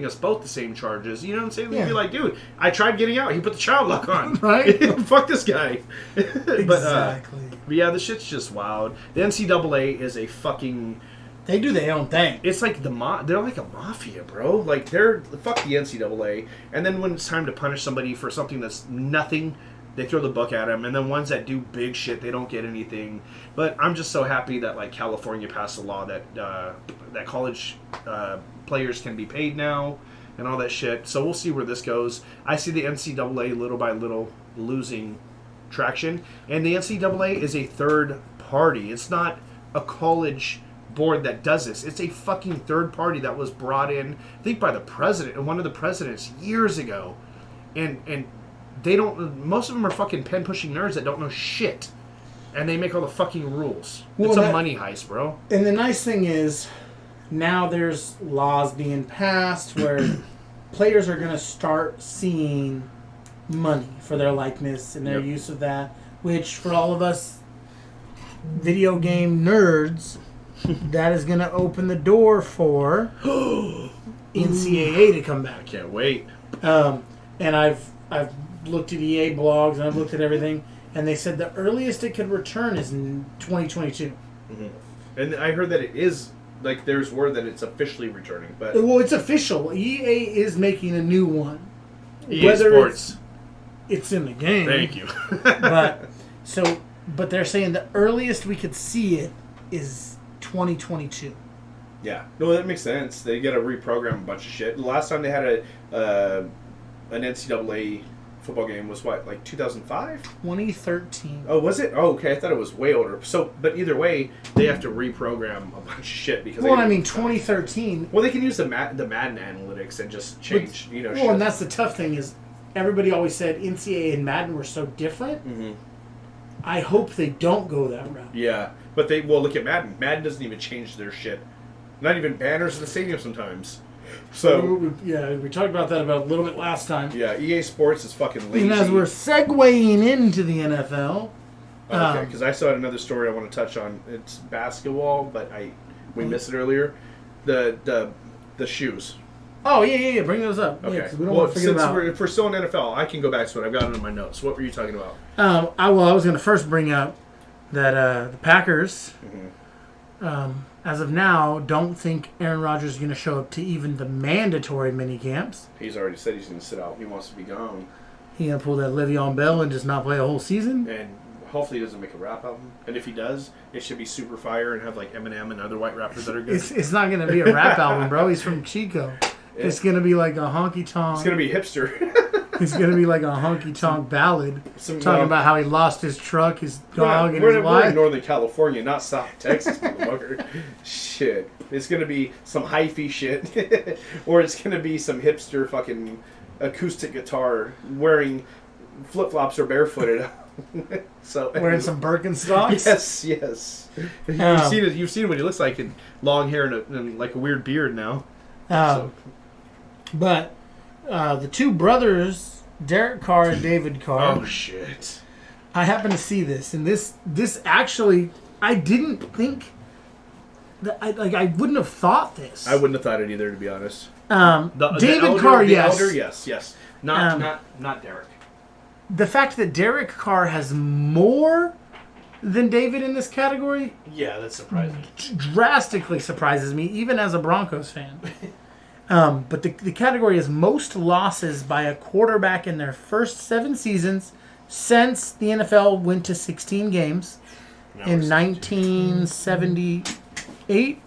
[SPEAKER 2] us both the same charges. You know what I'm saying? We'd
[SPEAKER 1] Yeah.
[SPEAKER 2] be like, dude, I tried getting out. He put the child lock on.
[SPEAKER 1] Right?
[SPEAKER 2] Fuck this guy.
[SPEAKER 1] Exactly.
[SPEAKER 2] But yeah, the shit's just wild. The NCAA is a fucking
[SPEAKER 1] They do their own thing.
[SPEAKER 2] It's like they're like a mafia, bro. Like they're fuck the NCAA, and then when it's time to punish somebody for something that's nothing, they throw the book at them. And then ones that do big shit, they don't get anything. But I'm just so happy that like California passed a law that that college players can be paid now and all that shit. So we'll see where this goes. I see the NCAA little by little losing traction, and the NCAA is a third party. It's not a college board that does this. It's a fucking third party that was brought in, I think, by the president and one of the presidents years ago, and they don't. Most of them are fucking pen pushing nerds that don't know shit, and they make all the fucking rules. Well, it's a money heist, bro.
[SPEAKER 1] And the nice thing is, now there's laws being passed where players are going to start seeing money for their likeness and their use of that, which for all of us video game nerds, that is going to open the door for NCAA to come back.
[SPEAKER 2] I can't wait.
[SPEAKER 1] And I've looked at EA blogs and I've looked at everything, and they said the earliest it could return is in 2022.
[SPEAKER 2] Mm-hmm. And I heard that it is. Like, there's word that it's officially returning, but...
[SPEAKER 1] Well, it's official. EA is making a new one.
[SPEAKER 2] EA Sports.
[SPEAKER 1] It's in the game.
[SPEAKER 2] Thank you.
[SPEAKER 1] But they're saying the earliest we could see it is 2022.
[SPEAKER 2] Yeah. No, that makes sense. They got to reprogram a bunch of shit. The last time they had an NCAA football game was what, like 2005?
[SPEAKER 1] 2013.
[SPEAKER 2] Oh, was it? Oh, okay. I thought it was way older. So, but either way, they have to reprogram a bunch of shit because.
[SPEAKER 1] Well, I mean, 2013.
[SPEAKER 2] Well, they can use the Madden analytics and just change,
[SPEAKER 1] Well,
[SPEAKER 2] shit.
[SPEAKER 1] and that's the tough thing is, everybody always said NCAA and Madden were so different.
[SPEAKER 2] Mm-hmm.
[SPEAKER 1] I hope they don't go that route.
[SPEAKER 2] Yeah, but look at Madden. Madden doesn't even change their shit. Not even banners in the stadium sometimes. So
[SPEAKER 1] we talked about that about a little bit last time.
[SPEAKER 2] Yeah, EA Sports is fucking lazy.
[SPEAKER 1] And as we're segueing into the NFL,
[SPEAKER 2] okay, because I saw another story I want to touch on. It's basketball, but we missed it earlier. The shoes.
[SPEAKER 1] Oh yeah. Bring those up.
[SPEAKER 2] Okay.
[SPEAKER 1] Yeah, we don't want to forget about.
[SPEAKER 2] If we're still in NFL, I can go back to it. I've got it in my notes. What were you talking about?
[SPEAKER 1] I was going to first bring up that the Packers.
[SPEAKER 2] Mm-hmm.
[SPEAKER 1] As of now, don't think Aaron Rodgers is going to show up to even the mandatory mini camps.
[SPEAKER 2] He's already said he's going to sit out. He wants to be gone.
[SPEAKER 1] He going to pull that Le'Veon Bell and just not play a whole season.
[SPEAKER 2] And hopefully he doesn't make a rap album. And if he does, it should be super fire and have like Eminem and other white rappers that are good.
[SPEAKER 1] It's not going to be a rap album, bro. He's from Chico. It's going to be like a honky-tonk.
[SPEAKER 2] It's going to be hipster.
[SPEAKER 1] It's going to be like a honky-tonk ballad. Talking about how he lost his truck, his dog, and his wife.
[SPEAKER 2] We're in Northern California, not South Texas, motherfucker. Shit. It's going to be some hyphy shit. Or it's going to be some hipster fucking acoustic guitar wearing flip-flops or barefooted. So
[SPEAKER 1] wearing some Birkenstocks?
[SPEAKER 2] Yes. You've seen what he looks like in long hair and like a weird beard now.
[SPEAKER 1] But the two brothers, Derek Carr and David Carr.
[SPEAKER 2] Oh shit!
[SPEAKER 1] I happened to see this, and this actually, I didn't think that I wouldn't have thought this.
[SPEAKER 2] I wouldn't have thought it either, to be honest.
[SPEAKER 1] David Carr, yes.
[SPEAKER 2] Elder, yes. Not Derek.
[SPEAKER 1] The fact that Derek Carr has more than David in this category,
[SPEAKER 2] yeah, that's surprising.
[SPEAKER 1] Drastically surprises me, even as a Broncos fan. But the category is most losses by a quarterback in their first 7 seasons since the NFL went to 16 games in 1978.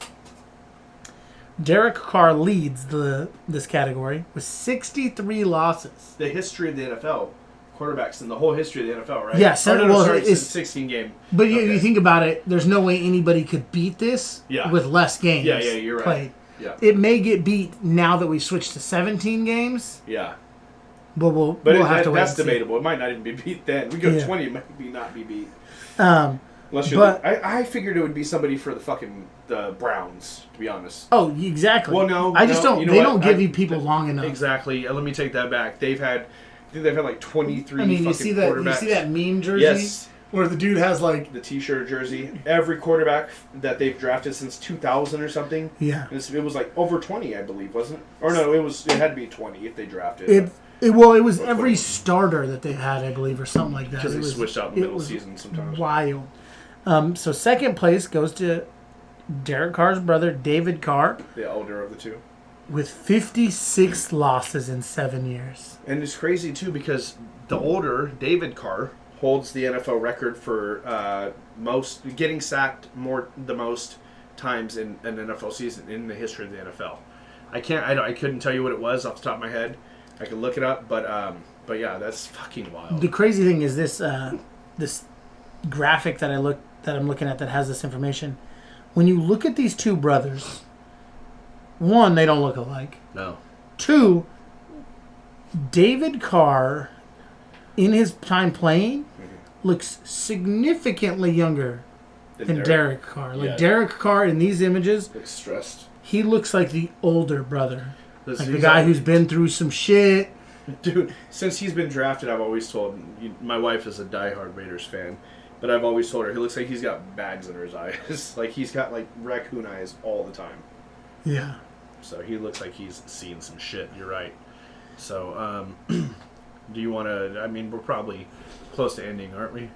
[SPEAKER 1] Derek Carr leads this category with 63 losses.
[SPEAKER 2] The history of the NFL, quarterbacks in the whole history of the NFL, right?
[SPEAKER 1] Yes.
[SPEAKER 2] It's 16 game.
[SPEAKER 1] But you think about it, there's no way anybody could beat this with less games.
[SPEAKER 2] Yeah, you're right.
[SPEAKER 1] Played.
[SPEAKER 2] Yeah.
[SPEAKER 1] It may get beat now that we switched to 17 games.
[SPEAKER 2] Yeah.
[SPEAKER 1] But we'll have to wait.
[SPEAKER 2] That's debatable. It might not even be beat then. We go 20, it might not be beat. Unless I figured it would be somebody for the Browns, to be honest.
[SPEAKER 1] Oh, exactly.
[SPEAKER 2] Well, no.
[SPEAKER 1] I just don't. They don't give you people long enough.
[SPEAKER 2] Exactly. Let me take that back. I think they've had like 23
[SPEAKER 1] you see that?
[SPEAKER 2] quarterbacks.
[SPEAKER 1] You see that meme jersey?
[SPEAKER 2] Yes.
[SPEAKER 1] Where the dude has like
[SPEAKER 2] the T-shirt jersey. Every quarterback that they've drafted since 2000 or something.
[SPEAKER 1] Yeah.
[SPEAKER 2] It was like over 20, I believe, wasn't it? Or no, it had to be 20 if they drafted.
[SPEAKER 1] It was every starter that they had, I believe, or something like that.
[SPEAKER 2] Because they switched out in the middle of the season sometimes.
[SPEAKER 1] Wild. So second place goes to Derek Carr's brother, David Carr,
[SPEAKER 2] The older of the two.
[SPEAKER 1] with 56 losses in 7 years.
[SPEAKER 2] And it's crazy, too, because the older, David Carr, holds the NFL record for getting sacked the most times in an NFL season in the history of the NFL. I couldn't tell you what it was off the top of my head. I could look it up, but yeah, that's fucking wild.
[SPEAKER 1] The crazy thing is this this graphic that I'm looking at that has this information. When you look at these two brothers, one, they don't look alike.
[SPEAKER 2] No.
[SPEAKER 1] Two, David Carr, in his time playing, looks significantly younger than Derek Carr. Like, Derek Carr in these images
[SPEAKER 2] looks stressed.
[SPEAKER 1] He looks like the older brother. Like the guy who's been through some shit.
[SPEAKER 2] Dude, since he's been drafted, I've always told... My wife is a diehard Raiders fan, but I've always told her, he looks like he's got bags under his eyes. Like, he's got, like, raccoon eyes all the time.
[SPEAKER 1] Yeah.
[SPEAKER 2] So he looks like he's seen some shit. You're right. So, do you want to... I mean, we're probably close to ending, aren't we?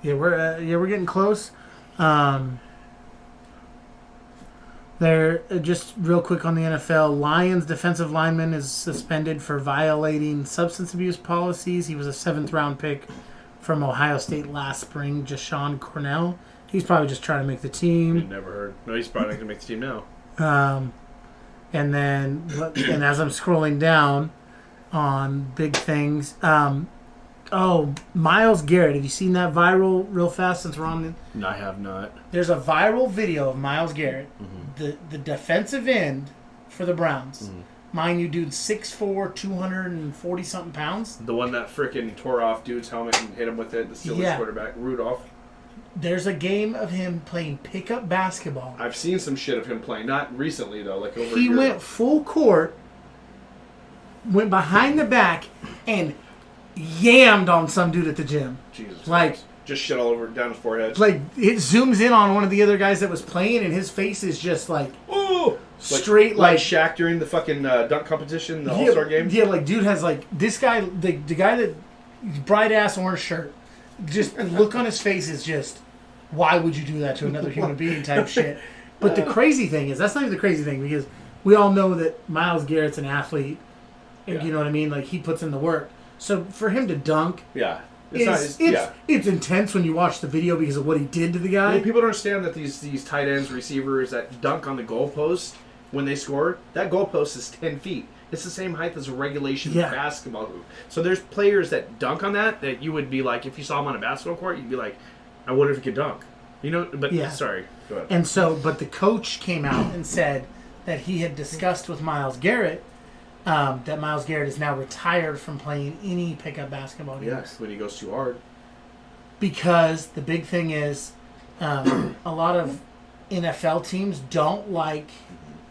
[SPEAKER 1] Yeah, we're getting close. They're just real quick on the NFL. Lions defensive lineman is suspended for violating substance abuse policies. He was a 7th-round pick from Ohio State last spring, Jashawn Cornell. He's probably just trying to make the team.
[SPEAKER 2] Never heard. No, he's probably not going to make the team now.
[SPEAKER 1] And as I'm scrolling down on big things, Myles Garrett. Have you seen that viral real fast since we're on?
[SPEAKER 2] No, I have not.
[SPEAKER 1] There's a viral video of Myles Garrett, the defensive end for the Browns. Mind you, dude, 6'4", 240-something pounds.
[SPEAKER 2] The one that frickin' tore off dude's helmet and hit him with it, the Steelers quarterback, Rudolph.
[SPEAKER 1] There's a game of him playing pickup basketball.
[SPEAKER 2] I've seen some shit of him playing. Not recently, though. Like over
[SPEAKER 1] He
[SPEAKER 2] a year
[SPEAKER 1] went
[SPEAKER 2] ago.
[SPEAKER 1] full court, went behind the back, and yammed on some dude at the gym.
[SPEAKER 2] Jesus
[SPEAKER 1] like
[SPEAKER 2] Christ. Just shit all over down his forehead.
[SPEAKER 1] Like, it zooms in on one of the other guys that was playing, and his face is just like,
[SPEAKER 2] ooh,
[SPEAKER 1] straight
[SPEAKER 2] like Shaq during the fucking dunk competition, the All-Star game.
[SPEAKER 1] Yeah, like dude has like this guy, the guy that bright ass orange shirt. Just look on his face is just, why would you do that to another human being type shit. But the crazy thing is, that's not even the crazy thing, because we all know that Myles Garrett's an athlete, and you know what I mean. Like, he puts in the work. So for him to dunk, it's intense when you watch the video because of what he did to the guy.
[SPEAKER 2] Well, people don't understand that these tight ends, receivers that dunk on the goalpost when they score, that goalpost is 10 feet. It's the same height as a regulation basketball hoop. So there's players that dunk on that you would be like, if you saw him on a basketball court, you'd be like, I wonder if he could dunk. You know, but sorry, go ahead.
[SPEAKER 1] And so, but the coach came out and said that he had discussed with Myles Garrett that Myles Garrett is now retired from playing any pickup basketball games.
[SPEAKER 2] Yes, when he goes too hard.
[SPEAKER 1] Because the big thing is, a lot of NFL teams don't like.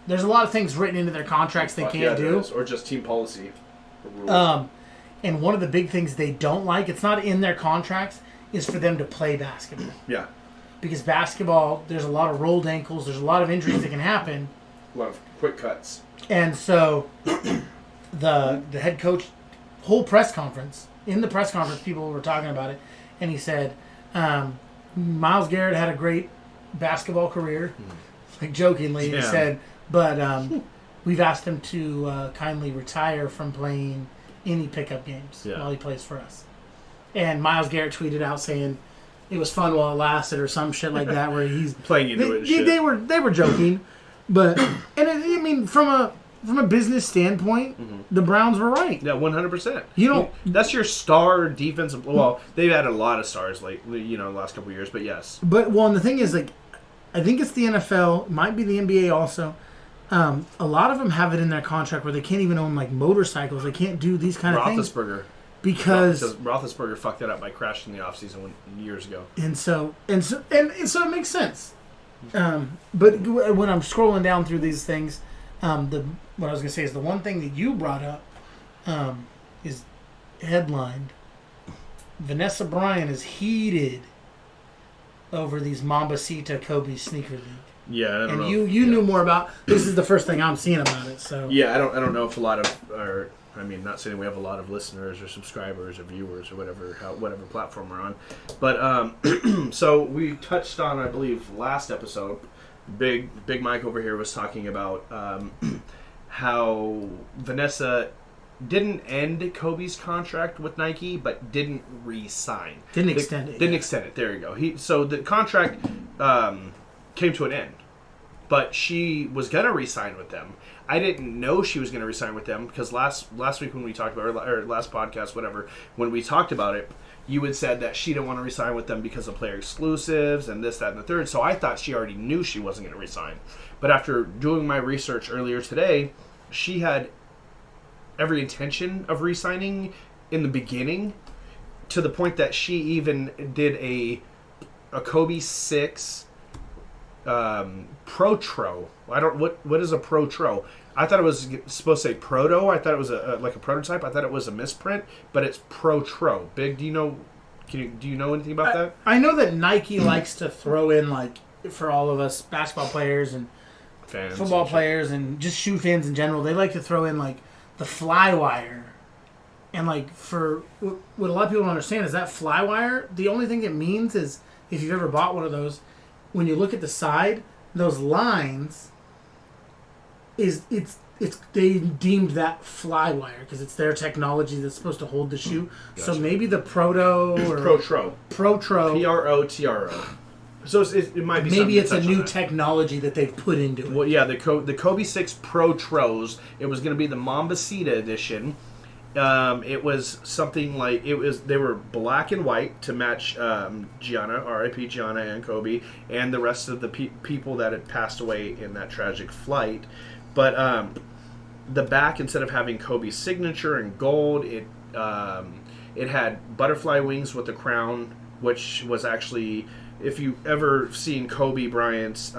[SPEAKER 1] There's a lot of things written into their contracts they can't do,
[SPEAKER 2] or just team policy. Or
[SPEAKER 1] and one of the big things they don't like, it's not in their contracts, is for them to play basketball.
[SPEAKER 2] Yeah.
[SPEAKER 1] Because basketball, there's a lot of rolled ankles, there's a lot of injuries that can happen.
[SPEAKER 2] A lot of quick cuts.
[SPEAKER 1] And so the head coach, whole press conference, in the press conference, people were talking about it, and he said, Myles Garrett had a great basketball career, like jokingly, he said, but we've asked him to kindly retire from playing any pickup games while he plays for us. And Myles Garrett tweeted out saying it was fun while it lasted, or some shit like that, where he's
[SPEAKER 2] playing into it. Shit.
[SPEAKER 1] They were joking, but from a business standpoint, the Browns were right.
[SPEAKER 2] Yeah, 100%.
[SPEAKER 1] That's
[SPEAKER 2] your star defensive. Well, they've had a lot of stars, like the last couple of years, but yes.
[SPEAKER 1] But and the thing is, like, I think it's the NFL, it might be the NBA also. A lot of them have it in their contract where they can't even own like motorcycles. They can't do these kind of things. Because
[SPEAKER 2] Roethlisberger fucked that up by crashing the offseason years ago. And so
[SPEAKER 1] it makes sense. But when I'm scrolling down through these things, what I was going to say is the one thing that you brought up is headlined. Vanessa Bryant is heated over these Mambasita Kobe sneaker league.
[SPEAKER 2] Yeah, I don't know.
[SPEAKER 1] And you knew more about. This is the first thing I'm seeing about it. So
[SPEAKER 2] yeah, I don't know if a lot of not saying we have a lot of listeners or subscribers or viewers or whatever platform we're on, but so we touched on, I believe, last episode Big Mike over here was talking about how Vanessa didn't end Kobe's contract with Nike, but didn't re-sign.
[SPEAKER 1] Didn't extend it.
[SPEAKER 2] Didn't extend it. There you go. So the contract came to an end, but she was gonna re-sign with them. I didn't know she was gonna re-sign with them because last week when we talked about or last podcast, whatever, when we talked about it, you had said that she didn't want to re-sign with them because of player exclusives and this, that, and the third. So I thought she already knew she wasn't going to re-sign. But after doing my research earlier today, she had every intention of re-signing in the beginning, to the point that she even did a Kobe 6 Protro. What is a Protro? I thought it was supposed to say Proto. I thought it was like a prototype. I thought it was a misprint, but it's Protro. Big, do you know anything about that?
[SPEAKER 1] I know that Nike likes to throw in, like, for all of us basketball players and
[SPEAKER 2] Fans
[SPEAKER 1] football players and just shoe fans in general, they like to throw in, like, the fly wire. And, like, for what a lot of people don't understand is that fly wire, the only thing it means is, if you've ever bought one of those, when you look at the side, those lines they deemed that fly wire because it's their technology that's supposed to hold the shoe. Gotcha. So maybe the Protro or Protro
[SPEAKER 2] Protro. So it might be
[SPEAKER 1] maybe it's a new technology that they've put into it.
[SPEAKER 2] Well, yeah, the Kobe 6 Protros. It was going to be the Mambasita edition. It was something like they were black and white to match Gianna, R.I.P. Gianna and Kobe, and the rest of the people that had passed away in that tragic flight. But the back, instead of having Kobe's signature in gold, it had butterfly wings with a crown, which was actually, if you ever seen Kobe Bryant's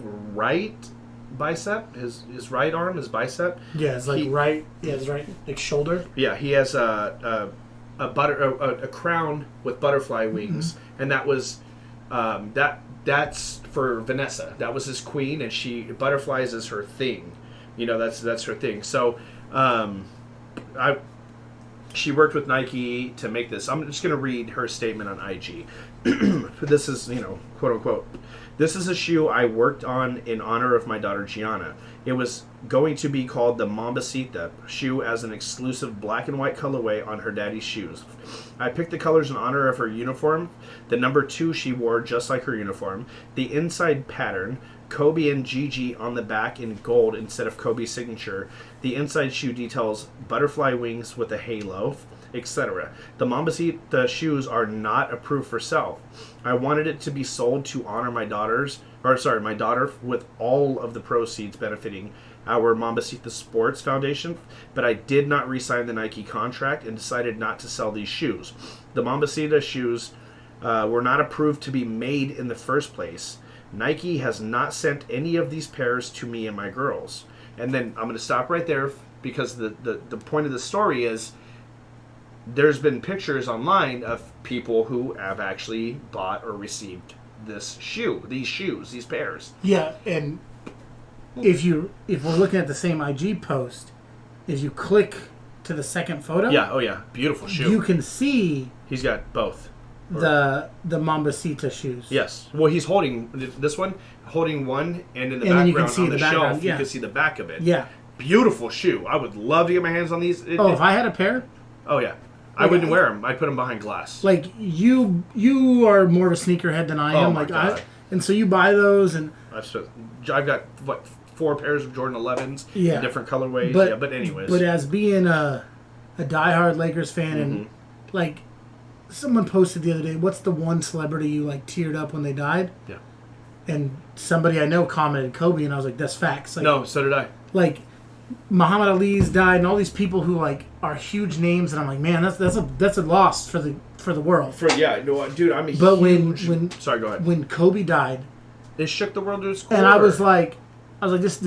[SPEAKER 2] right bicep, his right arm, his bicep.
[SPEAKER 1] Yeah, it's like his right like shoulder.
[SPEAKER 2] Yeah, he has a crown with butterfly wings, and that was that's for Vanessa. That was his queen, and butterflies is her thing. That's her thing. So, she worked with Nike to make this. I'm just going to read her statement on IG. This is, quote unquote, "This is a shoe I worked on in honor of my daughter Gianna. It was going to be called the Mambasita shoe as an exclusive black and white colorway on her daddy's shoes. I picked the colors in honor of her uniform, the number 2 she wore just like her uniform, the inside pattern, Kobe and Gigi on the back in gold instead of Kobe's signature, the inside shoe details butterfly wings with a halo, etc. The Mambasita shoes are not approved for sale. I wanted it to be sold to honor my daughter, with all of the proceeds benefiting our Mambasita Sports Foundation, but I did not re-sign the Nike contract and decided not to sell these shoes. The Mambasita shoes were not approved to be made in the first place. Nike has not sent any of these pairs to me and my girls." And then I'm going to stop right there because the point of the story is there's been pictures online of people who have actually bought or received these shoes, these pairs.
[SPEAKER 1] Yeah, and if we're looking at the same IG post, if you click to the second photo,
[SPEAKER 2] beautiful shoe.
[SPEAKER 1] You can see
[SPEAKER 2] he's got both.
[SPEAKER 1] The Mambasita shoes.
[SPEAKER 2] Yes. Well, he's holding this one, one, and in the background on the shelf, you can see the back of it.
[SPEAKER 1] Yeah.
[SPEAKER 2] Beautiful shoe. I would love to get my hands on these.
[SPEAKER 1] If I had a pair?
[SPEAKER 2] Oh, yeah. I wou'wouldn't wear them. I'd put them behind glass.
[SPEAKER 1] Like, you are more of a sneakerhead than I am.
[SPEAKER 2] Oh, my God.
[SPEAKER 1] And so you buy those, and
[SPEAKER 2] I've got, 4 pairs of Jordan 11s in different colorways. But anyways.
[SPEAKER 1] But as being a diehard Lakers fan, and, like, someone posted the other day, what's the one celebrity you, like, teared up when they died? Yeah. And somebody I know commented Kobe, and I was like, that's facts. Like,
[SPEAKER 2] no, so did I.
[SPEAKER 1] Like, Muhammad Ali's died, and all these people who, like, are huge names, and I'm like, man, that's a loss for the world.
[SPEAKER 2] Dude, I'm a huge...
[SPEAKER 1] But
[SPEAKER 2] sorry, go ahead.
[SPEAKER 1] When Kobe died...
[SPEAKER 2] It shook the world to its core.
[SPEAKER 1] And I was like, this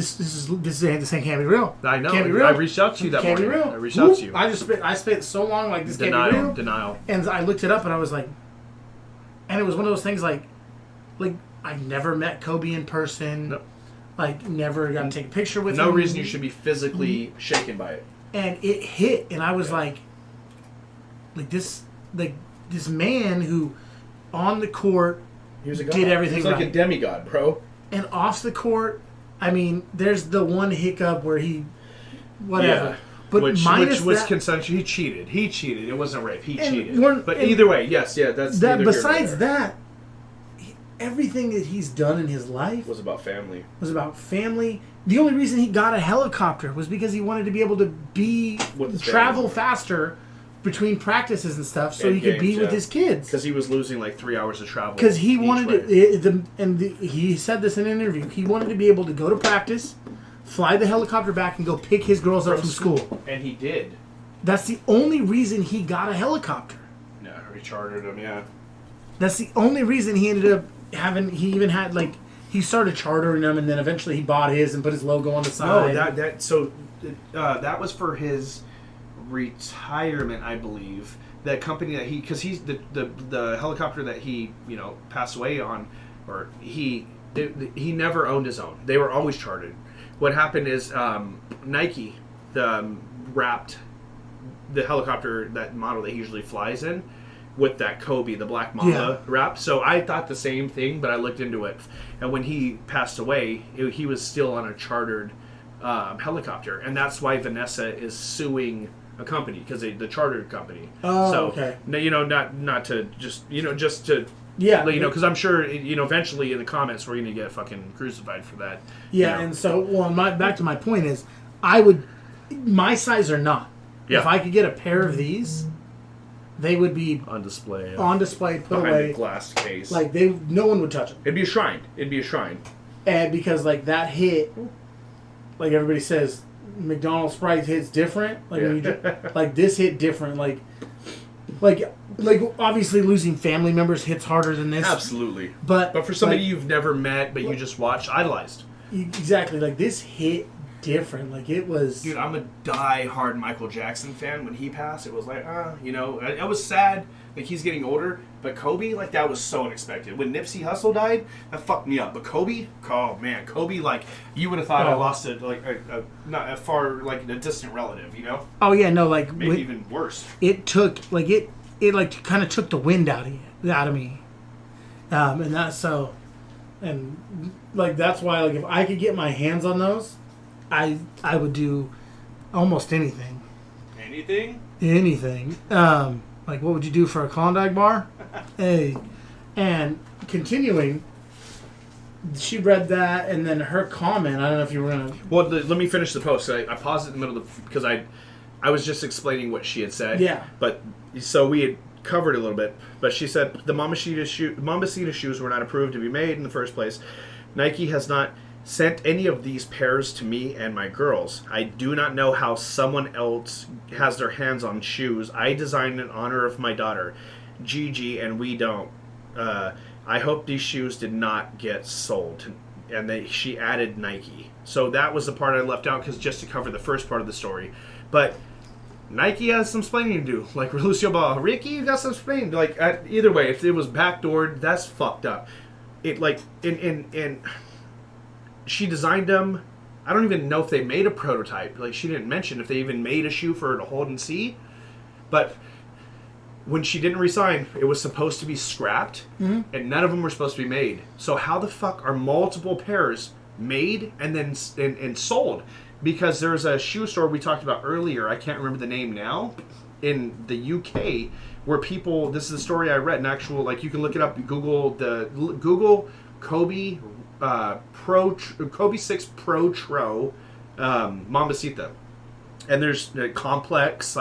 [SPEAKER 1] ain't can't be real.
[SPEAKER 2] I know.
[SPEAKER 1] Can't be real.
[SPEAKER 2] I reached out to you that morning.
[SPEAKER 1] Can't be real.
[SPEAKER 2] I reached out to you.
[SPEAKER 1] I spent so long like this can't be real.
[SPEAKER 2] Denial.
[SPEAKER 1] And I looked it up and I was like, and it was one of those things like I never met Kobe in person. Nope. Like never got to take a picture with him.
[SPEAKER 2] No reason you should be physically shaken by it.
[SPEAKER 1] And it hit, and I was like this man who on the court
[SPEAKER 2] he was a god.
[SPEAKER 1] did everything
[SPEAKER 2] He was like
[SPEAKER 1] right.
[SPEAKER 2] a demigod, bro.
[SPEAKER 1] And off the court, I mean, there's the one hiccup where he, whatever.
[SPEAKER 2] Yeah.
[SPEAKER 1] But
[SPEAKER 2] which
[SPEAKER 1] minus
[SPEAKER 2] was
[SPEAKER 1] that,
[SPEAKER 2] consensual. He cheated. It wasn't rape. He
[SPEAKER 1] And
[SPEAKER 2] cheated.
[SPEAKER 1] we're-
[SPEAKER 2] But
[SPEAKER 1] and
[SPEAKER 2] either way, yes, yeah, that's
[SPEAKER 1] that.
[SPEAKER 2] neither here nor
[SPEAKER 1] Besides
[SPEAKER 2] there.
[SPEAKER 1] that, everything that he's done in his life
[SPEAKER 2] Was about family.
[SPEAKER 1] was about family. The only reason he got a helicopter was because he wanted to be able to
[SPEAKER 2] With his
[SPEAKER 1] travel
[SPEAKER 2] family.
[SPEAKER 1] faster between practices and stuff, so
[SPEAKER 2] And
[SPEAKER 1] he could be
[SPEAKER 2] games,
[SPEAKER 1] with
[SPEAKER 2] yeah.
[SPEAKER 1] his kids.
[SPEAKER 2] Because he was losing like 3 hours of travel.
[SPEAKER 1] Because he
[SPEAKER 2] each
[SPEAKER 1] wanted
[SPEAKER 2] way.
[SPEAKER 1] to, he said this in an interview. He wanted to be able to go to practice, fly the helicopter back, and go pick his girls up from school.
[SPEAKER 2] And he did.
[SPEAKER 1] That's the only reason he got a helicopter.
[SPEAKER 2] No, he chartered him, yeah.
[SPEAKER 1] That's the only reason he ended up having. He even had he started chartering them, and then eventually he bought his and put his logo on the side.
[SPEAKER 2] No, that was for his retirement, I believe. That company that because he's the helicopter that he passed away on, or he never owned his own. They were always chartered. What happened is Nike wrapped the helicopter, that model that he usually flies in, with that Kobe, the Black Mamba wrap. So I thought the same thing, but I looked into it, and when he passed away, he was still on a chartered helicopter, and that's why Vanessa is suing a company, because the chartered company.
[SPEAKER 1] Oh,
[SPEAKER 2] so,
[SPEAKER 1] okay.
[SPEAKER 2] Not to just just to because I'm sure eventually in the comments we're gonna get fucking crucified for that.
[SPEAKER 1] Yeah, and so back to my point is, my size or not.
[SPEAKER 2] Yeah.
[SPEAKER 1] If I could get a pair of these, they would be
[SPEAKER 2] on display,
[SPEAKER 1] put
[SPEAKER 2] behind
[SPEAKER 1] away,
[SPEAKER 2] a glass case.
[SPEAKER 1] like no one would touch them.
[SPEAKER 2] It'd be a shrine.
[SPEAKER 1] And because that hit, like everybody says, McDonald's fries hits different. Like when you like this hit different. Like obviously losing family members hits harder than this.
[SPEAKER 2] Absolutely.
[SPEAKER 1] But
[SPEAKER 2] for somebody you've never met but you just watched, idolized.
[SPEAKER 1] Exactly. Like this hit different. Like it was.
[SPEAKER 2] Dude, I'm a die-hard Michael Jackson fan. When he passed, it was like, I was sad. Like, he's getting older. But Kobe, that was so unexpected. When Nipsey Hussle died, that fucked me up. But Kobe, oh man, Kobe, you would have thought I lost not a far, a distant relative,
[SPEAKER 1] Oh yeah, no,
[SPEAKER 2] maybe even worse.
[SPEAKER 1] It took it kind of took the wind out of me, and that's so, and that's why if I could get my hands on those, I would do almost anything. Anything. What would you do for a Klondike bar? Hey. And continuing, she read that, and then her comment, I don't know if you were going to...
[SPEAKER 2] Well, let me finish the post. I paused it in the middle because I was just explaining what she had said.
[SPEAKER 1] Yeah.
[SPEAKER 2] But, so we had covered a little bit. But she said, the Mambasita shoes were not approved to be made in the first place. Nike has not sent any of these pairs to me and my girls. I do not know how someone else has their hands on shoes. I designed in honor of my daughter, Gigi, and we don't. I hope these shoes did not get sold. And she added Nike. So that was the part I left out, because just to cover the first part of the story. But Nike has some explaining to do. Like Lucio Ball, Ricky, you got some explaining. Either way, if it was backdoored, that's fucked up. She designed them. I don't even know if they made a prototype. She didn't mention if they even made a shoe for her to hold and see. But when she didn't resign, it was supposed to be scrapped, and none of them were supposed to be made. So how the fuck are multiple pairs made and then and sold? Because there's a shoe store we talked about earlier, I can't remember the name now, in the UK, where people, this is the story I read, an actual, you can look it up, Google Kobe Kobe 6 Pro Tro Mambasita, and there's complex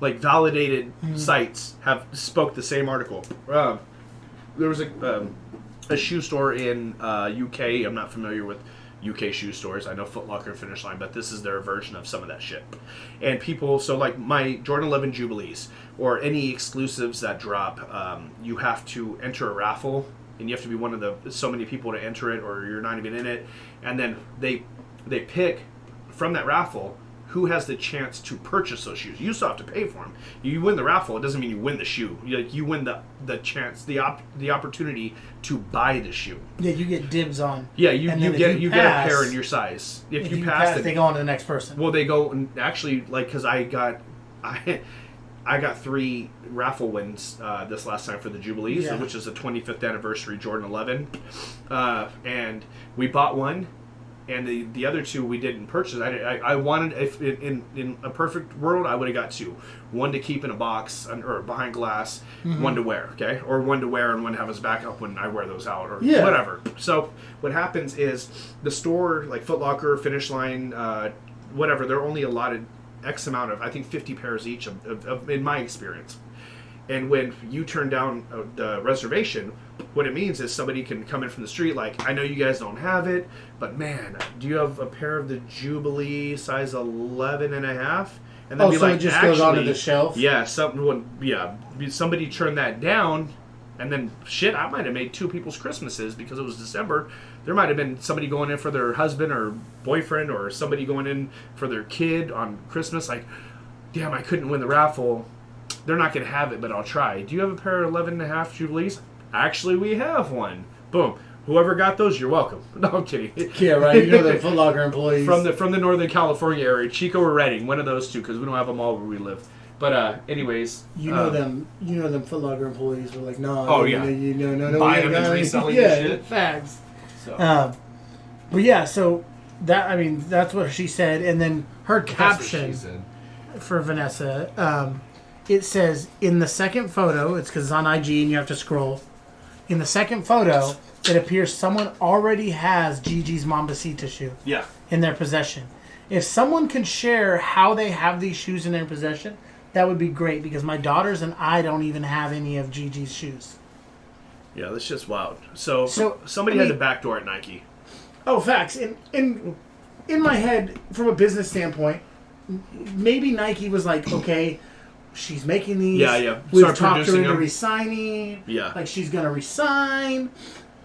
[SPEAKER 2] validated sites have spoke the same article. There was a shoe store in UK. I'm not familiar with UK shoe stores. I know Foot Locker and Finish Line, but this is their version of some of that shit. And people, so my Jordan 11 Jubilees or any exclusives that drop, you have to enter a raffle. And you have to be one of the so many people to enter it, or you're not even in it. And then they pick from that raffle who has the chance to purchase those shoes. You still have to pay for them. You win the raffle. It doesn't mean you win the shoe. You win the chance, the opportunity to buy the shoe.
[SPEAKER 1] Yeah, you get dibs on.
[SPEAKER 2] Yeah, you get a pair in your size. If you pass,
[SPEAKER 1] they go on to the next person.
[SPEAKER 2] Well, they go and actually because I got 3 raffle wins this last time for the Jubilees,
[SPEAKER 1] Yeah.
[SPEAKER 2] which is the 25th anniversary Jordan 11. And we bought one, and the other 2 we didn't purchase. I wanted, if in a perfect world, I would have got 2. One to keep in a box or behind glass, one to wear, okay? Or one to wear and one to have as backup when I wear those out or whatever. So what happens is the store, like Foot Locker, Finish Line, whatever, they're only allotted X amount of, I think 50 pairs each of in my experience. And when you turn down the reservation, what it means is somebody can come in from the street like, I know you guys don't have it, but man, do you have a pair of the Jubilee size 11 and a half? And then
[SPEAKER 1] so it just goes onto the shelf?
[SPEAKER 2] Yeah, somebody turned that down, and then shit, I might have made 2 people's Christmases because it was December. There might have been somebody going in for their husband or boyfriend or somebody going in for their kid on Christmas. Like, damn, I couldn't win the raffle. They're not going to have it, but I'll try. Do you have a pair of 11 and a half Jubilees? Actually, we have one. Boom. Whoever got those, you're welcome. No, I'm kidding.
[SPEAKER 1] Yeah, right. You know the Foot Locker employees.
[SPEAKER 2] From the Northern California area. Chico or Redding. One of those 2, because we don't have them all where we live. But anyways.
[SPEAKER 1] You know them Foot Locker employees were like, no.
[SPEAKER 2] Oh, yeah.
[SPEAKER 1] No.
[SPEAKER 2] Buying them and reselling and shit.
[SPEAKER 1] Yeah, facts.
[SPEAKER 2] So.
[SPEAKER 1] But yeah, so that's what she said. And then her caption for Vanessa, it says, in the second photo, it's because it's on IG and you have to scroll. In the second photo, it appears someone already has Gigi's Mambasita shoe in their possession. If someone can share how they have these shoes in their possession, that would be great, because my daughters and I don't even have any of Gigi's shoes.
[SPEAKER 2] Yeah, that's just wild. So somebody had the back door at Nike.
[SPEAKER 1] Oh, facts. In my head, from a business standpoint, maybe Nike was like, okay, she's making these.
[SPEAKER 2] Yeah.
[SPEAKER 1] We've talked her into resigning.
[SPEAKER 2] Yeah.
[SPEAKER 1] Like, she's going to resign.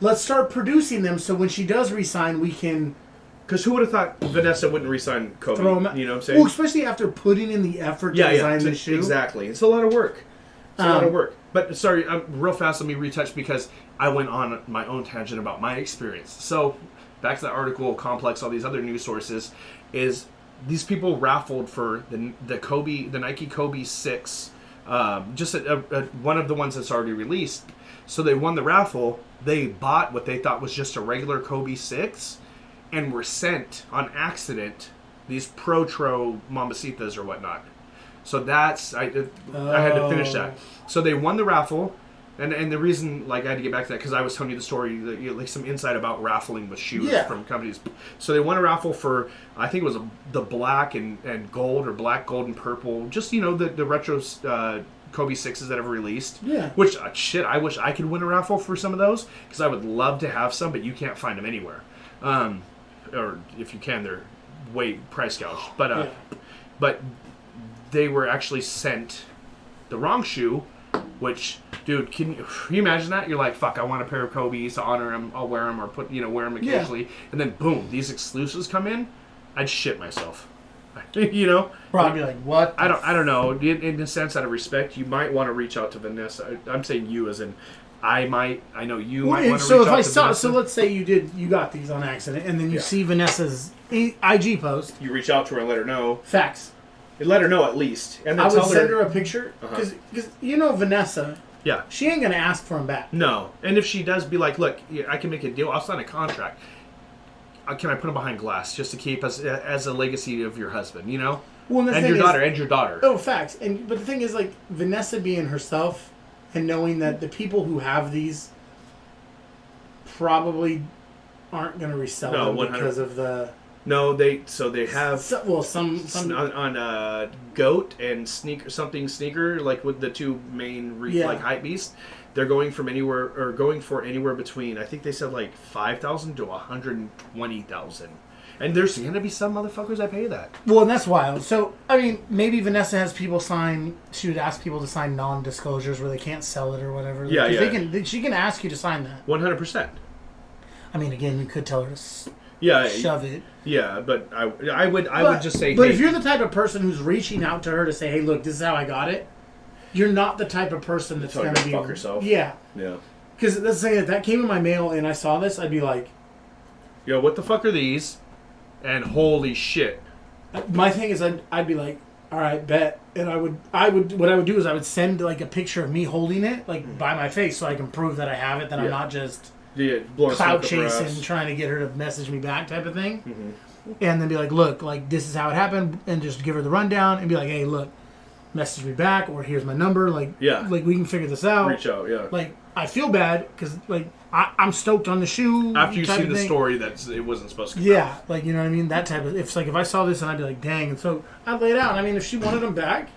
[SPEAKER 1] Let's start producing them so when she does resign, we can...
[SPEAKER 2] Because who would have thought Vanessa wouldn't resign Kobe?
[SPEAKER 1] Throw him,
[SPEAKER 2] you know what I'm saying?
[SPEAKER 1] Well, especially after putting in the effort to design the shoe.
[SPEAKER 2] Exactly. It's a lot of work. It's a lot of work. But, sorry, real fast, let me retouch because I went on my own tangent about my experience. So, back to the article, Complex, all these other news sources, is these people raffled for the Nike Kobe 6, just one of the ones that's already released. So they won the raffle. They bought what they thought was just a regular Kobe 6 and were sent on accident these Pro Mambacitas or whatnot. So that's I had to finish that. So they won the raffle. And the reason, like, I had to get back to that, because I was telling you the story, like, some insight about raffling with shoes from companies. So they won a raffle for, I think it was the black and gold, or black, gold, and purple, just, the retro Kobe 6s that ever released.
[SPEAKER 1] Yeah.
[SPEAKER 2] Which, I wish I could win a raffle for some of those, because I would love to have some, but you can't find them anywhere. Or if you can, they're way price gouged. But they were actually sent the wrong shoe. Which, dude, can you imagine that? You're like, fuck, I want a pair of Kobe's to honor them. I'll wear them or wear them occasionally. Yeah. And then, boom, these exclusives come in. I'd shit myself.
[SPEAKER 1] Probably like, what?
[SPEAKER 2] I don't know. In a sense, out of respect, you might want to reach out to Vanessa. I'm saying you as in, I know you might want to reach out to Vanessa.
[SPEAKER 1] So let's say you got these on accident, and then you see Vanessa's IG post.
[SPEAKER 2] You reach out to her and let her know.
[SPEAKER 1] Facts.
[SPEAKER 2] Let her know at least. And then
[SPEAKER 1] I would send her a picture, because Vanessa, she ain't going to ask for them back.
[SPEAKER 2] No. And if she does, be like, look, I can make a deal. I'll sign a contract. Can I put them behind glass just to keep as a legacy of your husband,
[SPEAKER 1] Well,
[SPEAKER 2] and your daughter.
[SPEAKER 1] Oh, facts. But the thing is, like, Vanessa being herself and knowing that the people who have these probably aren't going to resell them
[SPEAKER 2] 100%.
[SPEAKER 1] Because of the...
[SPEAKER 2] No, they have
[SPEAKER 1] some
[SPEAKER 2] on Goat and Sneaker, like with the two main like hype beasts. They're going for anywhere between, I think they said, like 5,000 to 120,000. And there's going to be some motherfuckers that pay that.
[SPEAKER 1] Well, and that's wild. So, I mean, maybe Vanessa has people sign. She would ask people to sign non-disclosures where they can't sell it or whatever.
[SPEAKER 2] Yeah, yeah.
[SPEAKER 1] She can ask you to sign that.
[SPEAKER 2] 100%.
[SPEAKER 1] I mean, again, you could tell her to shove it.
[SPEAKER 2] Yeah, but I would just say.
[SPEAKER 1] But if you're the type of person who's reaching out to her to say, "Hey, look, this is how I got it," you're not the type of person that's going to be
[SPEAKER 2] fuck herself.
[SPEAKER 1] Yeah.
[SPEAKER 2] Yeah.
[SPEAKER 1] Because let's say that came in my mail and I saw this, I'd be like,
[SPEAKER 2] "Yo, what the fuck are these?" And holy shit.
[SPEAKER 1] My thing is, I'd be like, all right, bet. And what I would do is I would send like a picture of me holding it like by my face so I can prove that I have it, that I'm not just clout chasing, trying to get her to message me back type of thing. Mm-hmm. And then be like, look, like this is how it happened, and just give her the rundown and be like, hey, look, message me back, or here's my number, like like we can figure this out.
[SPEAKER 2] Reach out,
[SPEAKER 1] Like I feel bad because like I'm stoked on the shoe.
[SPEAKER 2] After you see the story that it wasn't supposed to.
[SPEAKER 1] Like you know what I mean. That type of if I saw this and I'd be like, dang. And so I'd lay it out. I mean, if she wanted them back,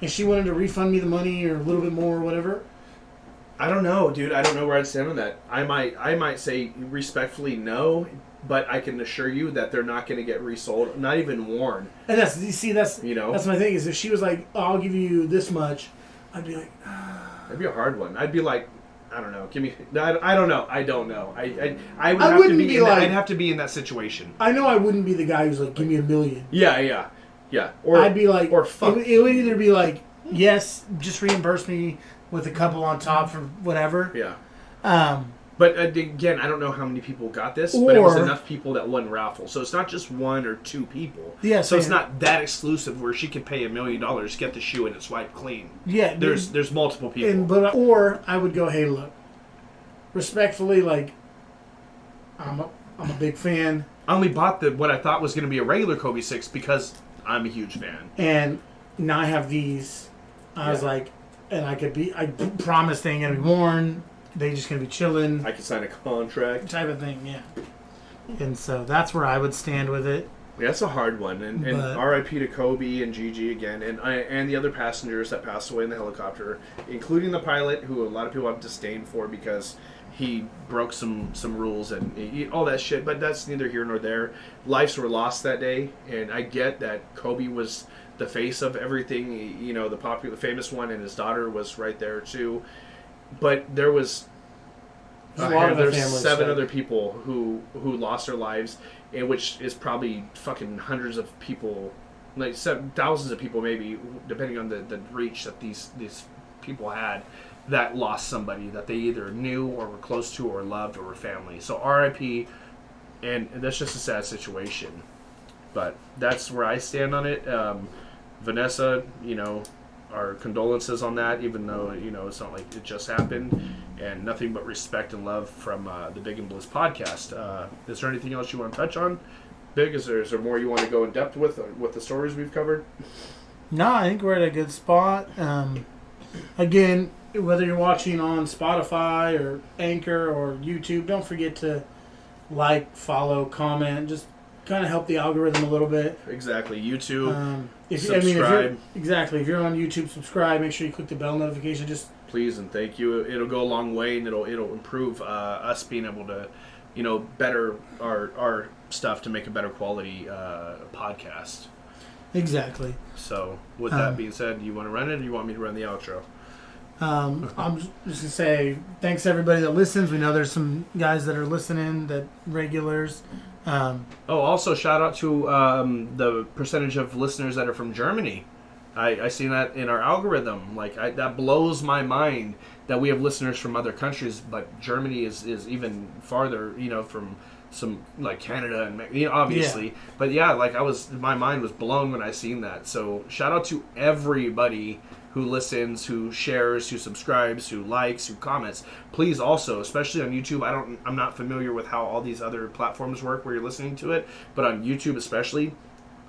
[SPEAKER 1] and she wanted to refund me the money or a little bit more or whatever.
[SPEAKER 2] I don't know, dude. I don't know where I'd stand on that. I might say respectfully no, but I can assure you that they're not going to get resold, not even worn.
[SPEAKER 1] And that's my thing is if she was like, oh, I'll give you this much, I'd be like,
[SPEAKER 2] that'd be a hard one. I'd be like, I don't know. Give me. I don't know. I don't know. I would
[SPEAKER 1] I
[SPEAKER 2] have
[SPEAKER 1] wouldn't
[SPEAKER 2] to be.
[SPEAKER 1] be
[SPEAKER 2] In
[SPEAKER 1] like,
[SPEAKER 2] I'd have to be in that situation.
[SPEAKER 1] I know I wouldn't be the guy who's like, give me $1 million.
[SPEAKER 2] Yeah.
[SPEAKER 1] Or I'd be like,
[SPEAKER 2] or fuck.
[SPEAKER 1] It would either be like, yes, just reimburse me with a couple on top for whatever.
[SPEAKER 2] Yeah. But again, I don't know how many people got this, but it was enough people that won raffle. So it's not just 1 or 2 people.
[SPEAKER 1] Yeah.
[SPEAKER 2] So it's not that exclusive where she could pay $1 million, get the shoe, and it's wiped clean.
[SPEAKER 1] Yeah.
[SPEAKER 2] There's multiple people.
[SPEAKER 1] Or I would go, hey, look, respectfully, like, I'm a big fan.
[SPEAKER 2] I only bought what I thought was going to be a regular Kobe 6 because I'm a huge fan.
[SPEAKER 1] And now I have these. I was like, and I promise they ain't going to be worn. They just going to be chilling.
[SPEAKER 2] I could sign a contract.
[SPEAKER 1] Type of thing, yeah. And so that's where I would stand with it.
[SPEAKER 2] Yeah, that's a hard one. And R.I.P. to Kobe and Gigi again, and the other passengers that passed away in the helicopter, including the pilot, who a lot of people have disdain for because he broke some rules and all that shit. But that's neither here nor there. Lives were lost that day, and I get that Kobe was the face of everything. You know, the popular, famous one, and his daughter was right there too. But there was there's 7 other people who lost their lives, and which is probably fucking hundreds of people, like thousands of people maybe, depending on the reach that these people had, that lost somebody that they either knew or were close to or loved or were family. So R.I.P. And that's just a sad situation. But that's where I stand on it. Vanessa, our condolences on that, even though, it's not like it just happened, and nothing but respect and love from the Big and Blizz podcast. Is there anything else you want to touch on, Big? Is there more you want to go in depth with the stories we've covered?
[SPEAKER 1] No, I think we're at a good spot. Again, whether you're watching on Spotify or Anchor or YouTube, don't forget to like, follow, comment, just kind of help the algorithm a little bit.
[SPEAKER 2] Exactly. YouTube,
[SPEAKER 1] subscribe. If you're on YouTube, subscribe. Make sure you click the bell notification. Just
[SPEAKER 2] please and thank you. It'll go a long way, and it'll improve us being able to, better our stuff to make a better quality podcast.
[SPEAKER 1] Exactly.
[SPEAKER 2] So, with that being said, you want to run it, or you want me to run the outro?
[SPEAKER 1] I'm just going to say thanks to everybody that listens. We know there's some guys that are listening, that regulars.
[SPEAKER 2] Also shout out to the percentage of listeners that are from Germany. I see that in our algorithm. That blows my mind that we have listeners from other countries, but Germany is even farther, from some like Canada and obviously. Yeah. But my mind was blown when I seen that. So shout out to everybody who listens, who shares, who subscribes, who likes, who comments. Please also, especially on YouTube, I'm not familiar with how all these other platforms work where you're listening to it, but on YouTube especially,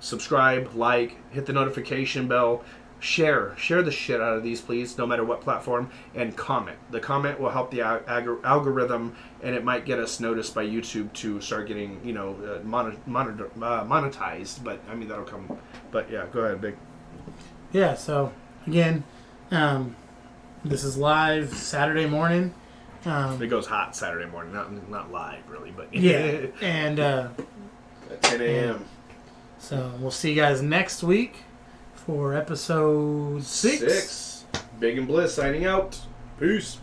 [SPEAKER 2] subscribe, like, hit the notification bell, share the shit out of these, please, no matter what platform, and comment. The comment will help the algorithm, and it might get us noticed by YouTube to start getting, monetized. But I mean, that'll come. But yeah, go ahead, Big.
[SPEAKER 1] Yeah. So again, this is live Saturday morning.
[SPEAKER 2] It goes hot Saturday morning, not live really, but
[SPEAKER 1] yeah. And
[SPEAKER 2] at 10 a.m.
[SPEAKER 1] So we'll see you guys next week for episode 6.
[SPEAKER 2] Big and Blizz signing out. Peace.